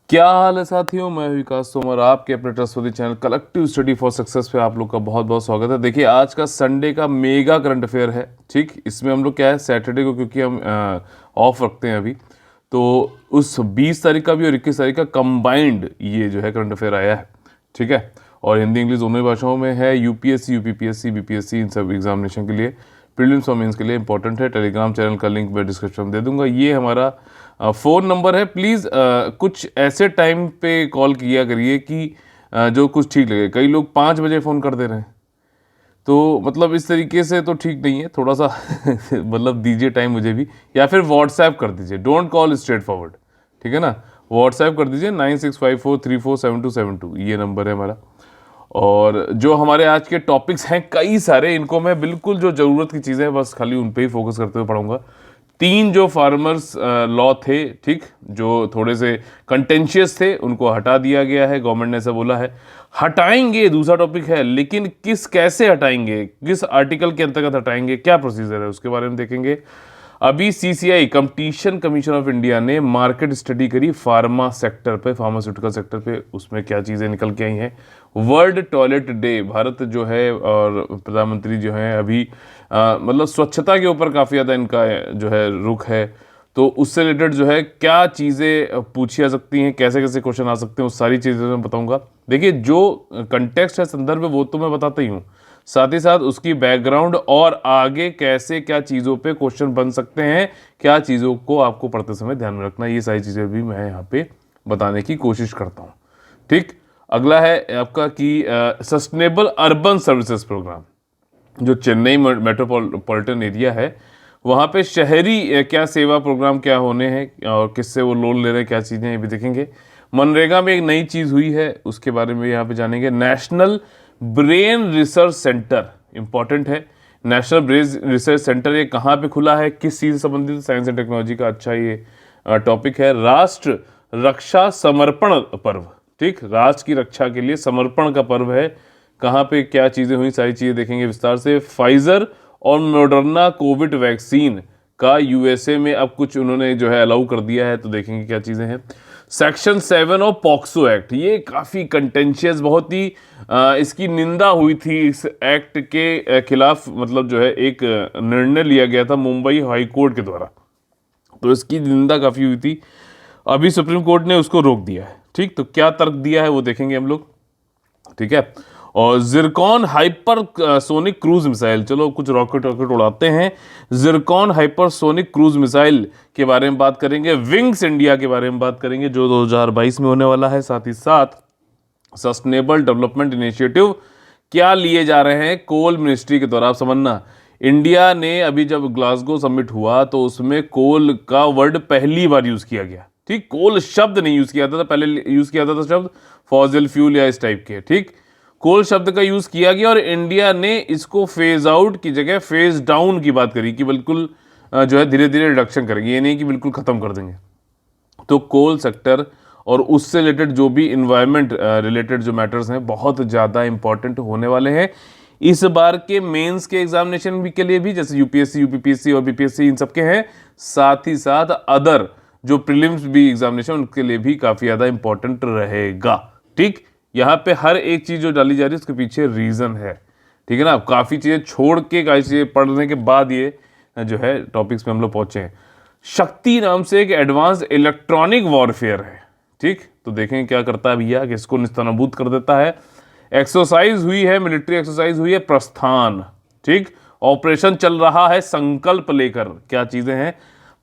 क्या हाल है साथियों, मैं विकास तोमर, आपके अपने trustworthy channel collective study for success पे आप लोग का बहुत बहुत स्वागत है। देखिए, आज का संडे का मेगा करंट अफेयर है। ठीक, इसमें हम लोग क्या है, सैटरडे को क्योंकि हम ऑफ रखते हैं अभी, तो उस 20 तारीख का भी और 21 तारीख का कंबाइंड ये जो है करंट अफेयर आया है। ठीक है, और हिंदी इंग्लिश दोनों ही भाषाओं में है। यूपीएससी, यूपीपीएससी, बीपीएससी, इन सब एग्जामिनेशन के लिए, प्रीलिम्स और मेंस के लिए इंपॉर्टेंट है। टेलीग्राम चैनल का लिंक मैं डिस्क्रिप्शन में दे दूंगा। ये हमारा फ़ोन नंबर है। प्लीज़ कुछ ऐसे टाइम पे कॉल किया करिए कि जो कुछ ठीक लगे। कई लोग 5 बजे फ़ोन कर दे रहे हैं, तो मतलब इस तरीके से तो ठीक नहीं है। थोड़ा सा मतलब दीजिए टाइम मुझे भी, या फिर व्हाट्सएप कर दीजिए। डोंट कॉल स्ट्रेट फॉरवर्ड, ठीक है ना। व्हाट्सएप कर दीजिए 9654347272, ये नंबर है हमारा। और जो हमारे आज के टॉपिक्स हैं कई सारे, इनको मैं बिल्कुल जो ज़रूरत की चीज़ें हैं बस खाली उन पे ही फोकस करते हुए पढ़ूंगा। 3 जो फार्मर्स लॉ थे, ठीक, जो थोड़े से कंटेंशियस थे, उनको हटा दिया गया है। गवर्नमेंट ने ऐसा बोला है, हटाएंगे। दूसरा टॉपिक है, लेकिन किस कैसे हटाएंगे, किस आर्टिकल के अंतर्गत हटाएंगे, क्या प्रोसीजर है, उसके बारे में देखेंगे। अभी CCI, competition commission of India ने मार्केट स्टडी करी फार्मा सेक्टर पे, फार्मास्यूटिकल सेक्टर पे। उसमें क्या चीज़ें निकल के आई हैं। वर्ल्ड टॉयलेट डे, भारत जो है और प्रधानमंत्री जो है अभी मतलब स्वच्छता के ऊपर काफ़ी ज़्यादा इनका जो है रुख है, तो उससे रिलेटेड जो है क्या चीज़ें पूछी जा सकती हैं, कैसे कैसे क्वेश्चन आ सकते हैं, उस सारी चीज़ें मैं बताऊंगा। देखिए, जो कंटेक्स्ट है, संदर्भ है, वो तो मैं बताता ही हूँ, साथ ही साथ उसकी बैकग्राउंड और आगे कैसे क्या चीज़ों पे क्वेश्चन बन सकते हैं, क्या चीज़ों को आपको पढ़ते समय ध्यान में रखना है, ये सारी चीज़ें भी मैं यहाँ पे बताने की कोशिश करता हूँ। ठीक, अगला है आपका कि सस्टेनेबल अर्बन सर्विसेज प्रोग्राम, जो चेन्नई मेट्रोपॉलिटन एरिया है, वहाँ पे शहरी क्या सेवा प्रोग्राम क्या होने हैं और किससे वो लोन ले रहे हैं, क्या चीज़ें हैं, ये भी देखेंगे। मनरेगा में एक नई चीज़ हुई है, उसके बारे में यहाँ पे जानेंगे। National brain research centre important है। नेशनल ब्रेन रिसर्च सेंटर ये कहाँ पे खुला है, किस चीज़ से संबंधित, साइंस एंड टेक्नोलॉजी का अच्छा ये टॉपिक है। राष्ट्र रक्षा समर्पण पर्व, ठीक, राष्ट्र की रक्षा के लिए समर्पण का पर्व है। कहाँ पे क्या चीज़ें हुई, सारी चीज़ें देखेंगे विस्तार से। फाइजर और मॉडर्ना कोविड वैक्सीन का यूएसए में अब कुछ उन्होंने जो है अलाउ कर दिया है, तो देखेंगे क्या चीज़ें हैं। सेक्शन 7 ऑफ पॉक्सो एक्ट, ये काफ़ी कंटेंशियस, बहुत ही इसकी निंदा हुई थी। इस एक्ट के खिलाफ मतलब जो है एक निर्णय लिया गया था मुंबई हाई कोर्ट के द्वारा, तो इसकी निंदा काफ़ी हुई थी। अभी सुप्रीम कोर्ट ने उसको रोक दिया है। ठीक, तो क्या तर्क दिया है वो देखेंगे हम लोग, ठीक है। और Zircon hyper sonic cruise missile, चलो कुछ रॉकेट उड़ाते हैं। जिरकॉन हाइपरसोनिक क्रूज मिसाइल के बारे में बात करेंगे। विंग्स इंडिया के बारे में बात करेंगे, जो 2022 में होने वाला है। साथ ही साथ सस्टेनेबल डेवलपमेंट इनिशिएटिव क्या लिए जा रहे हैं कोल मिनिस्ट्री के द्वारा। आप समझना, इंडिया ने अभी जब ग्लासगो समिट हुआ तो उसमें कोल का वर्ड पहली बार यूज किया गया। ठीक, कोल शब्द नहीं यूज किया था, पहले यूज किया था शब्द फॉसिल फ्यूल या इस टाइप के। ठीक, कोल शब्द का यूज किया गया और इंडिया ने इसको फेज आउट की जगह फेज डाउन की बात करी कि बिल्कुल जो है धीरे धीरे रिडक्शन करेंगे, ये नहीं कि बिल्कुल खत्म कर देंगे। तो कोल सेक्टर और उससे रिलेटेड जो भी इन्वायरमेंट रिलेटेड जो मैटर्स हैं बहुत ज़्यादा इंपॉर्टेंट होने वाले हैं इस बार के मेंस के एग्जामिनेशन भी के लिए भी, जैसे यूपीएससी, यूपीपीएससी और बीपीएससी, इन सबके हैं। साथ ही साथ अदर जो प्रीलिम्स भी एग्जामिनेशन, उनके लिए भी काफ़ी ज़्यादा इंपॉर्टेंट रहेगा। ठीक, यहाँ पे हर एक चीज़ जो डाली जा रही है उसके पीछे रीज़न है, ठीक है ना। काफ़ी चीज़ें छोड़ के, काफ़ी चीज़ें पढ़ने के बाद ये जो है टॉपिक्स पे हम लोग पहुँचे हैं। शक्ति नाम से एक एडवांस इलेक्ट्रॉनिक वॉरफेयर है। ठीक, तो देखें क्या करता है भैया, कि इसको निस्तानाबूद कर देता है। एक्सरसाइज हुई है, मिलिट्री एक्सरसाइज हुई है प्रस्थान। ठीक, ऑपरेशन चल रहा है संकल्प लेकर। क्या चीज़ें हैं,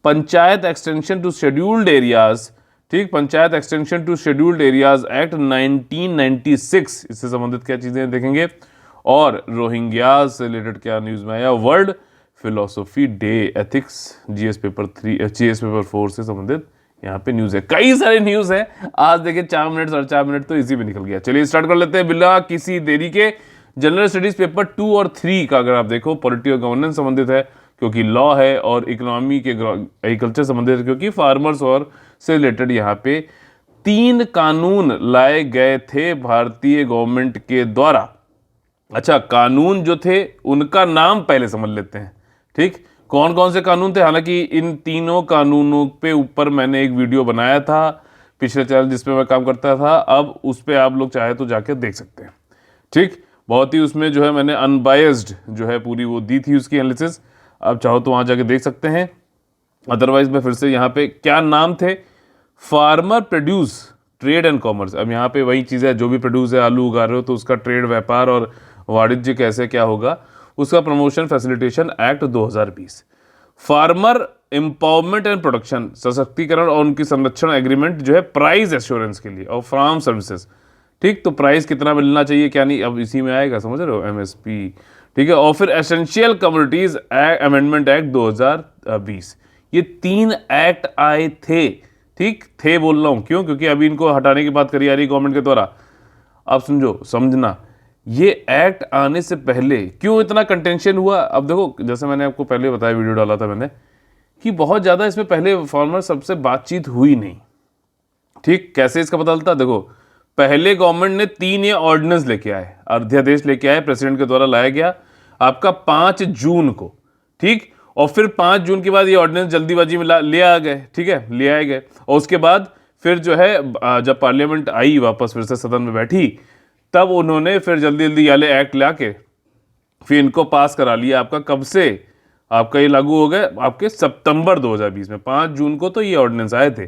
panchayat extension to scheduled areas. ठीक, panchayat extension to scheduled areas act 1996, इससे संबंधित क्या चीजें देखेंगे। और रोहिंग्याज से रिलेटेड क्या न्यूज में आया। World philosophy day, ethics, GS paper 4 से संबंधित यहाँ पे न्यूज है। कई सारे न्यूज है आज, देखिए 4 मिनट 4.5 मिनट तो इसी में निकल गया। चलिए स्टार्ट कर लेते हैं बिना किसी देरी के। जनरल स्टडीज पेपर 2 और 3 का अगर आप देखो, पॉलिटी और गवर्नेंस संबंधित है क्योंकि लॉ है, और इकोनॉमी के एग्रीकल्चर संबंधित है क्योंकि फार्मर्स और से रिलेटेड यहाँ पे 3 कानून लाए गए थे भारतीय गवर्नमेंट के द्वारा। अच्छा, कानून जो थे उनका नाम पहले समझ लेते हैं। ठीक, कौन कौन से कानून थे। हालांकि इन तीनों कानूनों पे ऊपर मैंने एक वीडियो बनाया था पिछले चैनल जिस पे मैं काम करता था, अब उस पर आप लोग चाहे तो जाके देख सकते हैं। ठीक, बहुत ही उसमें जो है मैंने अनबायस्ड जो है पूरी वो दी थी उसकी एनालिसिस, आप चाहो तो वहाँ जाके देख सकते हैं। अदरवाइज मैं फिर से यहाँ पे क्या नाम थे, farmer produce trade and commerce. अब यहाँ पे वही चीज़ है, जो भी प्रोड्यूस है, आलू उगा रहे हो तो उसका ट्रेड व्यापार और वाणिज्य कैसे क्या होगा, उसका promotion facilitation act 2020। Farmer empowerment and production, सशक्तिकरण और उनकी संरक्षण एग्रीमेंट जो है प्राइस एश्योरेंस के लिए, और फार्म सर्विसेज। ठीक, तो प्राइस कितना मिलना चाहिए क्या नहीं, अब इसी में आएगा, समझ रहे हो, एमएसपी। ठीक है, और फिर एसेंशियल कमोडिटीज अमेंडमेंट एक्ट 2020। ये 3 एक्ट आए थे। ठीक, थे बोल रहा हूं क्यों, क्योंकि अभी इनको हटाने की बात करी जा रही गवर्नमेंट के द्वारा। अब समझना, ये एक्ट आने से पहले क्यों इतना कंटेंशन हुआ। अब देखो, जैसे मैंने आपको पहले बताया, वीडियो डाला था मैंने, कि बहुत ज़्यादा इसमें पहले फार्मर सबसे बातचीत हुई नहीं। ठीक, कैसे इसका पता चलता, देखो पहले गवर्नमेंट ने 3 ये ऑर्डिनेंस लेके आए, अध्यादेश लेके आए, प्रेसिडेंट के द्वारा लाया गया आपका 5 जून को। ठीक, और फिर 5 जून के बाद ये ऑर्डिनेंस जल्दीबाजी में ले आ गए। ठीक है, ले आए गए, और उसके बाद फिर जो है जब पार्लियामेंट आई वापस फिर से सदन में बैठी, तब उन्होंने फिर जल्दी जल्दी वाले एक्ट ला के फिर इनको पास करा लिया। आपका कब से आपका ये लागू हो गए, आपके सितंबर 2020 में। 5 जून को तो ये ऑर्डिनेंस आए थे,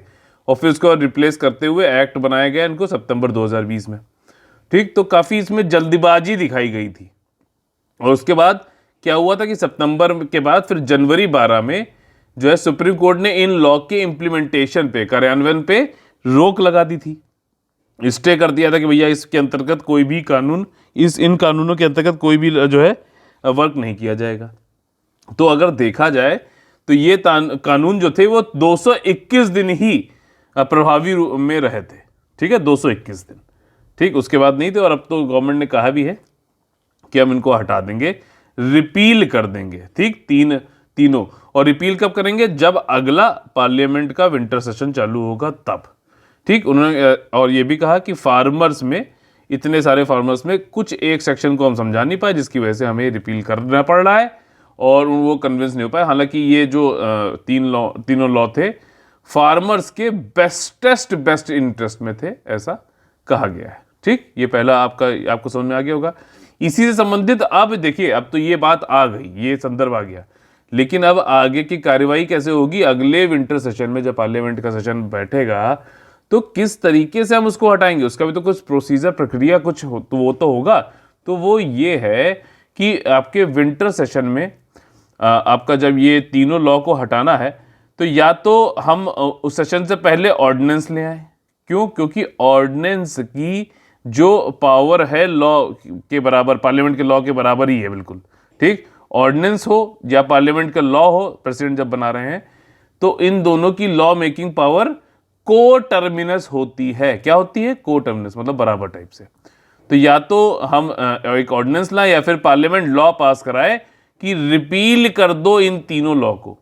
और फिर उसको रिप्लेस करते हुए एक्ट बनाया गया इनको सितंबर 2020 में। ठीक, तो काफ़ी इसमें जल्दीबाजी दिखाई गई थी। और उसके बाद क्या हुआ था कि सितंबर के बाद फिर जनवरी 12 में जो है सुप्रीम कोर्ट ने इन लॉ के इम्प्लीमेंटेशन पे, कार्यान्वयन पे रोक लगा दी थी, स्टे कर दिया था कि भैया इसके अंतर्गत कोई भी कानून, इन कानूनों के अंतर्गत कोई भी जो है वर्क नहीं किया जाएगा। तो अगर देखा जाए तो ये कानून जो थे वो 221 दिन ही प्रभावी रूप में रहे थे। ठीक है, 221 दिन। ठीक, उसके बाद नहीं थे, और अब तो गवर्नमेंट ने कहा भी है कि हम इनको हटा देंगे, रिपील कर देंगे। ठीक, तीनों, और रिपील कब करेंगे, जब अगला पार्लियामेंट का विंटर सेशन चालू होगा तब। ठीक, उन्होंने और ये भी कहा कि फार्मर्स में, इतने सारे फार्मर्स में कुछ एक सेक्शन को हम समझा नहीं पाए, जिसकी वजह से हमें रिपील करना पड़ रहा है, और वो कन्विंस नहीं हो पाए। हालांकि ये जो तीनों लॉ थे फार्मर्स के बेस्ट इंटरेस्ट में थे, ऐसा कहा गया है। ठीक, ये पहला आपको समझ में आ गया होगा। इसी से संबंधित अब देखिए, अब तो ये बात आ गई, ये संदर्भ आ गया, लेकिन अब आगे की कार्यवाही कैसे होगी, अगले विंटर सेशन में जब पार्लियामेंट का सेशन बैठेगा तो किस तरीके से हम उसको हटाएंगे, उसका भी तो कुछ प्रोसीजर, प्रक्रिया कुछ तो वो तो होगा। तो वो ये है कि आपके विंटर सेशन में आपका जब ये तीनों लॉ को हटाना है, तो या तो हम उस सेशन से पहले ऑर्डिनेंस ले आए। क्यों, क्योंकि ऑर्डिनेंस की जो पावर है लॉ के बराबर, पार्लियामेंट के लॉ के बराबर ही है बिल्कुल। ठीक, ऑर्डिनेंस हो या पार्लियामेंट का लॉ हो, प्रेसिडेंट जब बना रहे हैं, तो इन दोनों की लॉ मेकिंग पावर को टर्मिनस होती है। क्या होती है, को टर्मिनस, मतलब बराबर टाइप से। तो या तो हम एक ऑर्डिनेंस लाए या फिर पार्लियामेंट लॉ पास कराए कि रिपील कर दो इन तीनों लॉ को।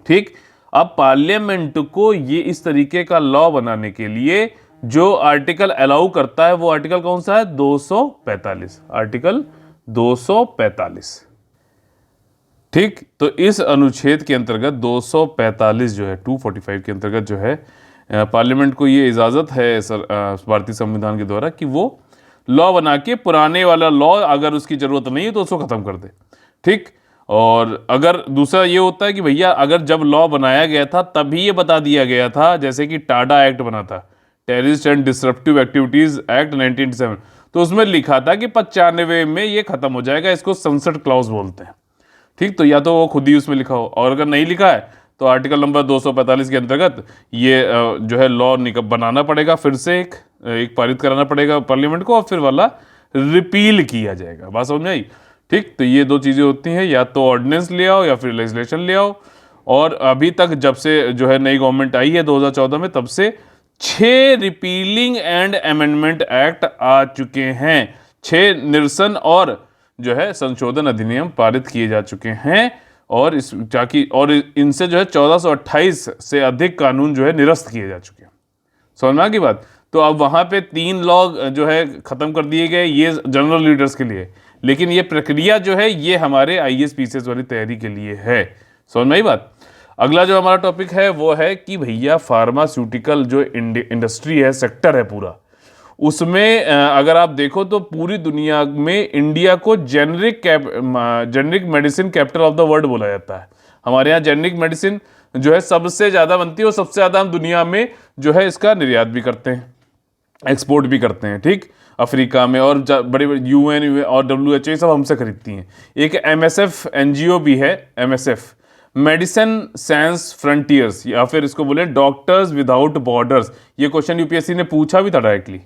ठीक, अब पार्लियामेंट को ये इस तरीके का लॉ बनाने के लिए जो आर्टिकल अलाउ करता है, वो आर्टिकल कौन सा है, 245, आर्टिकल 245। ठीक, तो इस अनुच्छेद के अंतर्गत 245 जो है, 245 के अंतर्गत जो है पार्लियामेंट को ये इजाज़त है भारतीय संविधान के द्वारा कि वो लॉ बना के पुराने वाला लॉ, अगर उसकी ज़रूरत नहीं है तो उसको ख़त्म कर दे। ठीक, और अगर दूसरा ये होता है कि भैया अगर जब लॉ बनाया गया था तभी ये बता दिया गया था, जैसे कि टाडा एक्ट बना था, terrorist and disruptive activities act 1987, तो उसमें लिखा था कि 95 में ये ख़त्म हो जाएगा, इसको सनसेट क्लॉज बोलते हैं। ठीक, तो या तो वो खुद ही उसमें लिखा हो, और अगर नहीं लिखा है तो आर्टिकल नंबर 245 के अंतर्गत ये जो है लॉ बनाना पड़ेगा, फिर से एक पारित कराना पड़ेगा पार्लियामेंट को, और फिर वाला रिपील किया जाएगा। बात समझ में आई। ठीक, तो ये दो चीज़ें होती हैं, या तो ऑर्डिनेंस ले आओ या फिर लेजिस्लेशन ले आओ। और अभी तक जब से जो है नई गवर्नमेंट आई है 2014 में, तब से 6 रिपीलिंग एंड अमेंडमेंट एक्ट आ चुके हैं, 6 निरसन और जो है संशोधन अधिनियम पारित किए जा चुके हैं, और इनसे जो है 1428 से अधिक कानून जो है निरस्त किए जा चुके हैं। समझ में आ गई बात। तो अब वहाँ पे 3 लॉ जो है ख़त्म कर दिए गए, ये जनरल लीडर्स के लिए, लेकिन ये प्रक्रिया जो है ये हमारे IAS PCS वाली तैयारी के लिए है। समझ में आई बात। अगला जो हमारा टॉपिक है वो है कि भैया फार्मास्यूटिकल जो इंडस्ट्री है, सेक्टर है पूरा, उसमें अगर आप देखो तो पूरी दुनिया में इंडिया को generic medicine capital of the world बोला जाता है। हमारे यहाँ जेनरिक मेडिसिन जो है सबसे ज़्यादा बनती है और सबसे ज़्यादा हम दुनिया में जो है इसका निर्यात भी करते हैं, एक्सपोर्ट भी करते हैं। ठीक, अफ्रीका में और बड़े बड़े UN और WHO ये सब हमसे खरीदती हैं। एक MSF NGO भी है, MSF मेडिसिन सैंस फ्रंटियर्स, या फिर इसको बोले डॉक्टर्स विदाउट बॉर्डर्स। ये क्वेश्चन UPSC ने पूछा भी था डायरेक्टली।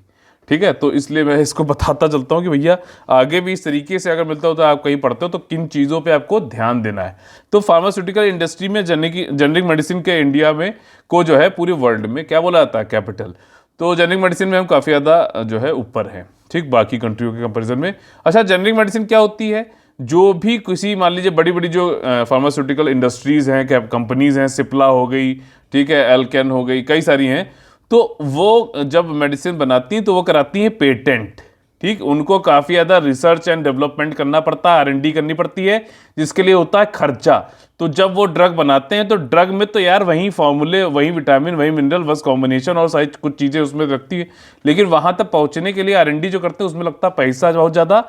ठीक है, तो इसलिए मैं इसको बताता चलता हूँ कि भैया आगे भी इस तरीके से अगर मिलता हो तो आप कहीं पढ़ते हो तो किन चीज़ों पे आपको ध्यान देना है। तो फार्मास्यूटिकल इंडस्ट्री में जेनरिक मेडिसिन के इंडिया में को जो है पूरे वर्ल्ड में क्या बोला जाता है, कैपिटल। तो जेनरिक मेडिसिन में हम काफ़ी ज़्यादा जो है ऊपर हैं, ठीक, बाकी कंट्रियों के कंपेरिजन में। अच्छा, जेनरिक मेडिसिन क्या होती है? जो भी किसी, मान लीजिए बड़ी बड़ी जो फार्मास्यूटिकल इंडस्ट्रीज़ हैं, क्या कंपनीज़ हैं, सिप्ला हो गई, ठीक है, एल्केन हो गई, कई सारी हैं, तो वो जब मेडिसिन बनाती हैं तो वो कराती हैं पेटेंट। ठीक, उनको काफ़ी ज़्यादा रिसर्च एंड डेवलपमेंट करना पड़ता है, R&D करनी पड़ती है, जिसके लिए होता है खर्चा। तो जब वो ड्रग बनाते हैं तो ड्रग में तो यार वही फॉर्मूले, वही विटामिन, वही मिनरल, बस कॉम्बिनेशन और सारी कुछ चीज़ें उसमें रखती है, लेकिन वहाँ तक पहुँचने के लिए R&D जो करते हैं उसमें लगता है पैसा बहुत ज़्यादा।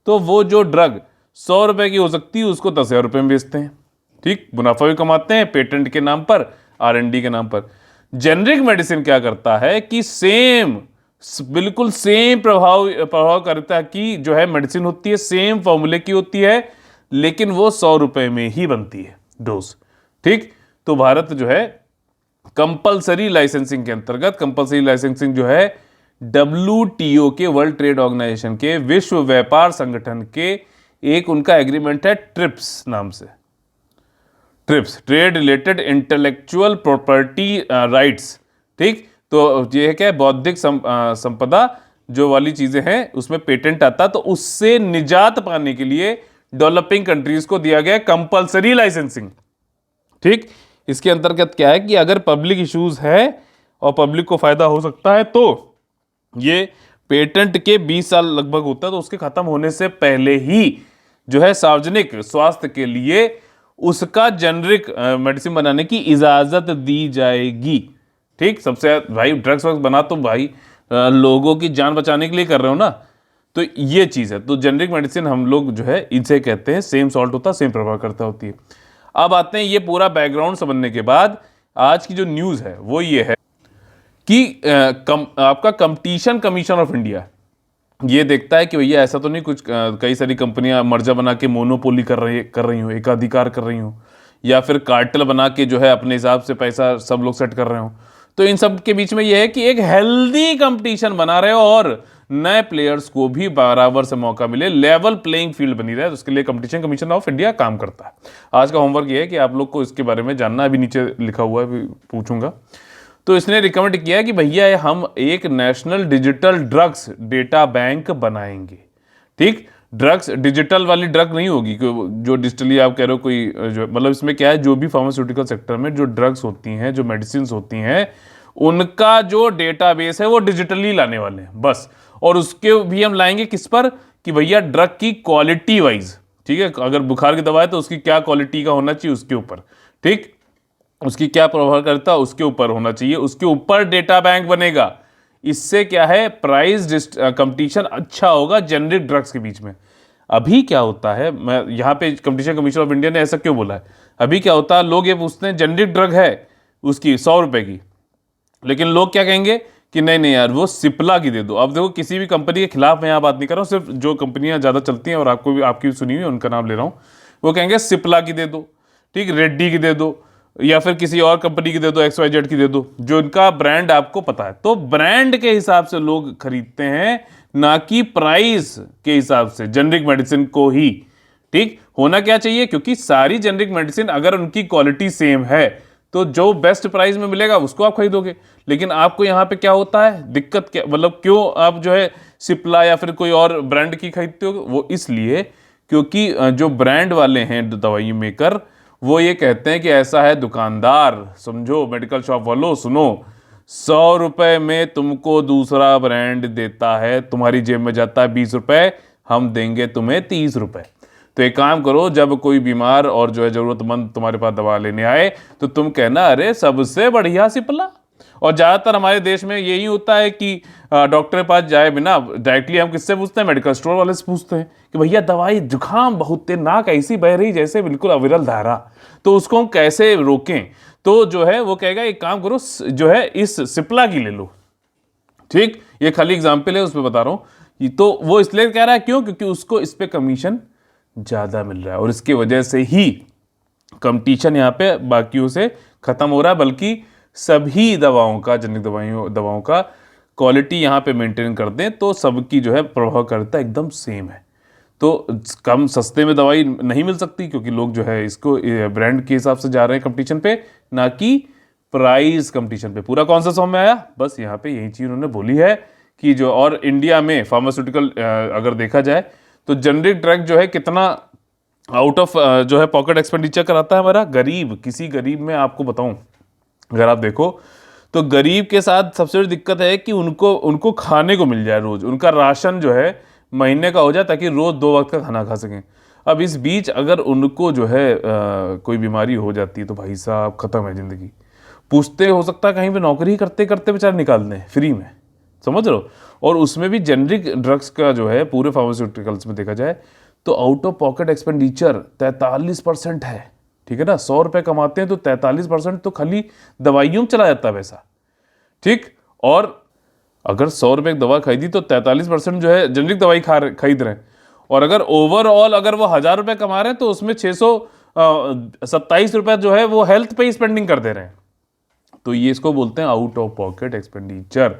तो वो जो ड्रग 100 रुपये की हो सकती है उसको 10,000 रुपये में बेचते हैं। ठीक, मुनाफा भी कमाते हैं पेटेंट के नाम पर, R&D के नाम पर। जेनरिक मेडिसिन क्या करता है कि बिल्कुल सेम प्रभाव करता है कि जो है मेडिसिन होती है, सेम फॉर्मूले की होती है, लेकिन वो 100 रुपये में ही बनती है डोज। ठीक, तो भारत जो है कंपलसरी लाइसेंसिंग के अंतर्गत, कंपलसरी लाइसेंसिंग जो है WTO के, वर्ल्ड ट्रेड ऑर्गेनाइजेशन के, विश्व व्यापार संगठन के, एक उनका एग्रीमेंट है ट्रिप्स नाम से, trips, trade related intellectual property rights. ठीक, तो ये क्या है, बौद्धिक संपदा जो वाली चीजें हैं उसमें पेटेंट आता, तो उससे निजात पाने के लिए डेवलपिंग कंट्रीज को दिया गया कंपलसरी लाइसेंसिंग। ठीक, इसके अंतर्गत क्या है कि अगर पब्लिक इश्यूज है और पब्लिक को फायदा हो सकता है तो ये पेटेंट के 20 साल लगभग होता है, तो उसके खत्म होने से पहले ही जो है सार्वजनिक स्वास्थ्य के लिए उसका जेनरिक मेडिसिन बनाने की इजाजत दी जाएगी। ठीक, सबसे भाई ड्रग्स वग्स बना तो भाई लोगों की जान बचाने के लिए कर रहे हो ना, तो ये चीज़ है। तो जेनरिक मेडिसिन हम लोग जो है इनसे कहते हैं सेम सॉल्ट होता है, सेम प्रभाव करता होती है। अब आते हैं, ये पूरा बैकग्राउंड समझने के बाद आज की जो न्यूज़ है वो ये है कि आपका कंपटीशन कमीशन ऑफ इंडिया ये देखता है कि भैया ऐसा तो नहीं कुछ कई सारी कंपनियां मर्जा बना के मोनोपोली कर रही हो, एकाधिकार कर रही हो, या फिर कार्टेल बना के जो है अपने हिसाब से पैसा सब लोग सेट कर रहे हो। तो इन सब के बीच में यह है कि एक हेल्दी कंपटीशन बना रहे हो और नए प्लेयर्स को भी बराबर से मौका मिले, लेवल प्लेइंग फील्ड बनी रहे, तो उसके लिए कंपटीशन कमीशन ऑफ इंडिया काम करता है। आज का होमवर्क ये है कि आप लोग को इसके बारे में जानना, अभी नीचे लिखा हुआ है, पूछूंगा। तो इसने रिकमेंड किया है कि भैया हम एक national digital drugs data bank बनाएंगे। ठीक, ड्रग्स डिजिटल वाली ड्रग नहीं होगी जो डिजिटली आप कह रहे हो कोई, जो मतलब इसमें क्या है, जो भी फार्मास्यूटिकल सेक्टर में जो ड्रग्स होती हैं, जो मेडिसिन होती हैं, उनका जो डेटाबेस है वो डिजिटली लाने वाले हैं बस। और उसके भी हम लाएंगे किस पर, कि भैया ड्रग की क्वालिटी वाइज। ठीक है, अगर बुखार की दवा है तो उसकी क्या क्वालिटी का होना चाहिए उसके ऊपर, ठीक, उसकी क्या प्रभाव करता है उसके ऊपर होना चाहिए, उसके ऊपर डेटा बैंक बनेगा। इससे क्या है, प्राइस कंपटीशन अच्छा होगा जेनरिक ड्रग्स के बीच में। अभी क्या होता है, मैं यहाँ पे कंपटीशन कमीशन ऑफ इंडिया ने ऐसा क्यों बोला है, अभी क्या होता है, लोग ये पूछते हैं जेनरिक ड्रग है उसकी 100 रुपए की, लेकिन लोग क्या कहेंगे कि नहीं नहीं यार वो सिप्ला की दे दो। अब देखो, किसी भी कंपनी के खिलाफ मैं यहाँ बात नहीं कर रहा हूँ, सिर्फ जो कंपनियां ज़्यादा चलती हैं और आपको भी आपकी सुनी हुई उनका नाम ले रहा हूँ, वो कहेंगे सिप्ला की दे दो, ठीक, रेड्डी की दे दो, या फिर किसी और कंपनी की दे दो, XYZ की दे दो, जो इनका ब्रांड आपको पता है। तो ब्रांड के हिसाब से लोग खरीदते हैं, ना कि प्राइस के हिसाब से जेनरिक मेडिसिन को ही। ठीक, होना क्या चाहिए, क्योंकि सारी जेनरिक मेडिसिन अगर उनकी क्वालिटी सेम है तो जो बेस्ट प्राइस में मिलेगा उसको आप खरीदोगे। लेकिन आपको यहाँ पे क्या होता है, दिक्कत क्या, मतलब क्यों आप जो है सिप्ला या फिर कोई और ब्रांड की खरीदते हो, वो इसलिए क्योंकि जो ब्रांड वाले हैं दवाई मेकर, वो ये कहते हैं कि ऐसा है, दुकानदार समझो, मेडिकल शॉप वालों सुनो, 100 रुपए में तुमको दूसरा ब्रांड देता है, तुम्हारी जेब में जाता है 20 रुपए, हम देंगे तुम्हें 30 रुपए। तो एक काम करो, जब कोई बीमार और जो है ज़रूरतमंद तुम्हारे पास दवा लेने आए तो तुम कहना अरे सबसे बढ़िया सिप्ला। और ज़्यादातर हमारे देश में यही होता है कि डॉक्टर के पास जाए बिना डायरेक्टली हम किससे पूछते हैं, मेडिकल स्टोर वाले से पूछते हैं कि भैया दवाई, जुकाम बहुत तेज, नाक ऐसी बह रही जैसे बिल्कुल अविरल धारा, तो उसको हम कैसे रोकें। तो जो है वो कहेगा एक काम करो, जो है इस सिप्ला की ले लो। ठीक, ये खाली एग्जाम्पल है, उस पर बता रहा हूं। तो वो इसलिए कह रहा है क्यों, क्योंकि उसको इस पे कमीशन ज्यादा मिल रहा है और इसकी वजह से ही कंपटीशन यहाँ पे बाकियों से खत्म हो रहा है। बल्कि सभी दवाओं का, जनरिक दवाओं का क्वालिटी यहाँ पे मेंटेन कर दें तो सबकी जो है प्रभावकारिता एकदम सेम है। तो कम सस्ते में दवाई नहीं मिल सकती क्योंकि लोग जो है इसको ब्रांड के हिसाब से जा रहे हैं कंपटीशन पे, ना कि प्राइस कंपटीशन पे। पूरा कौन सा समझ में आया? बस यहाँ पे यही चीज़ उन्होंने बोली है कि जो, और इंडिया में फार्मास्यूटिकल अगर देखा जाए तो जेनरिक ड्रग जो है कितना आउट ऑफ जो है पॉकेट एक्सपेंडिचर कराता है हमारा गरीब। किसी गरीब में आपको बताऊं, अगर आप देखो तो गरीब के साथ सबसे बड़ी दिक्कत है कि उनको खाने को मिल जाए रोज, उनका राशन जो है महीने का हो जाए ताकि रोज 2 वक्त का खाना खा सकें। अब इस बीच अगर उनको जो है कोई बीमारी हो जाती है तो भाई साहब खत्म है जिंदगी। पूछते हो सकता है कहीं पे नौकरी करते करते बेचारे निकाल दें फ्री में, समझ लो। और उसमें भी जेनरिक ड्रग्स का जो है पूरे फार्मास्यूटिकल्स में देखा जाए तो आउट ऑफ पॉकेट एक्सपेंडिचर 43% है। ठीक है ना, 100 रुपये कमाते हैं तो 43% तो खाली दवाइयों में चला जाता है पैसा। ठीक, और अगर 100 रुपये की दवा खरीदी तो 43% जो है जेनरिक दवाई खरीद रहे हैं। और अगर ओवरऑल अगर वो 1000 रुपये कमा रहे हैं तो उसमें 627 रुपये जो है वो हेल्थ पे ही स्पेंडिंग कर दे रहे हैं। तो ये इसको बोलते हैं आउट ऑफ पॉकेट एक्सपेंडिचर,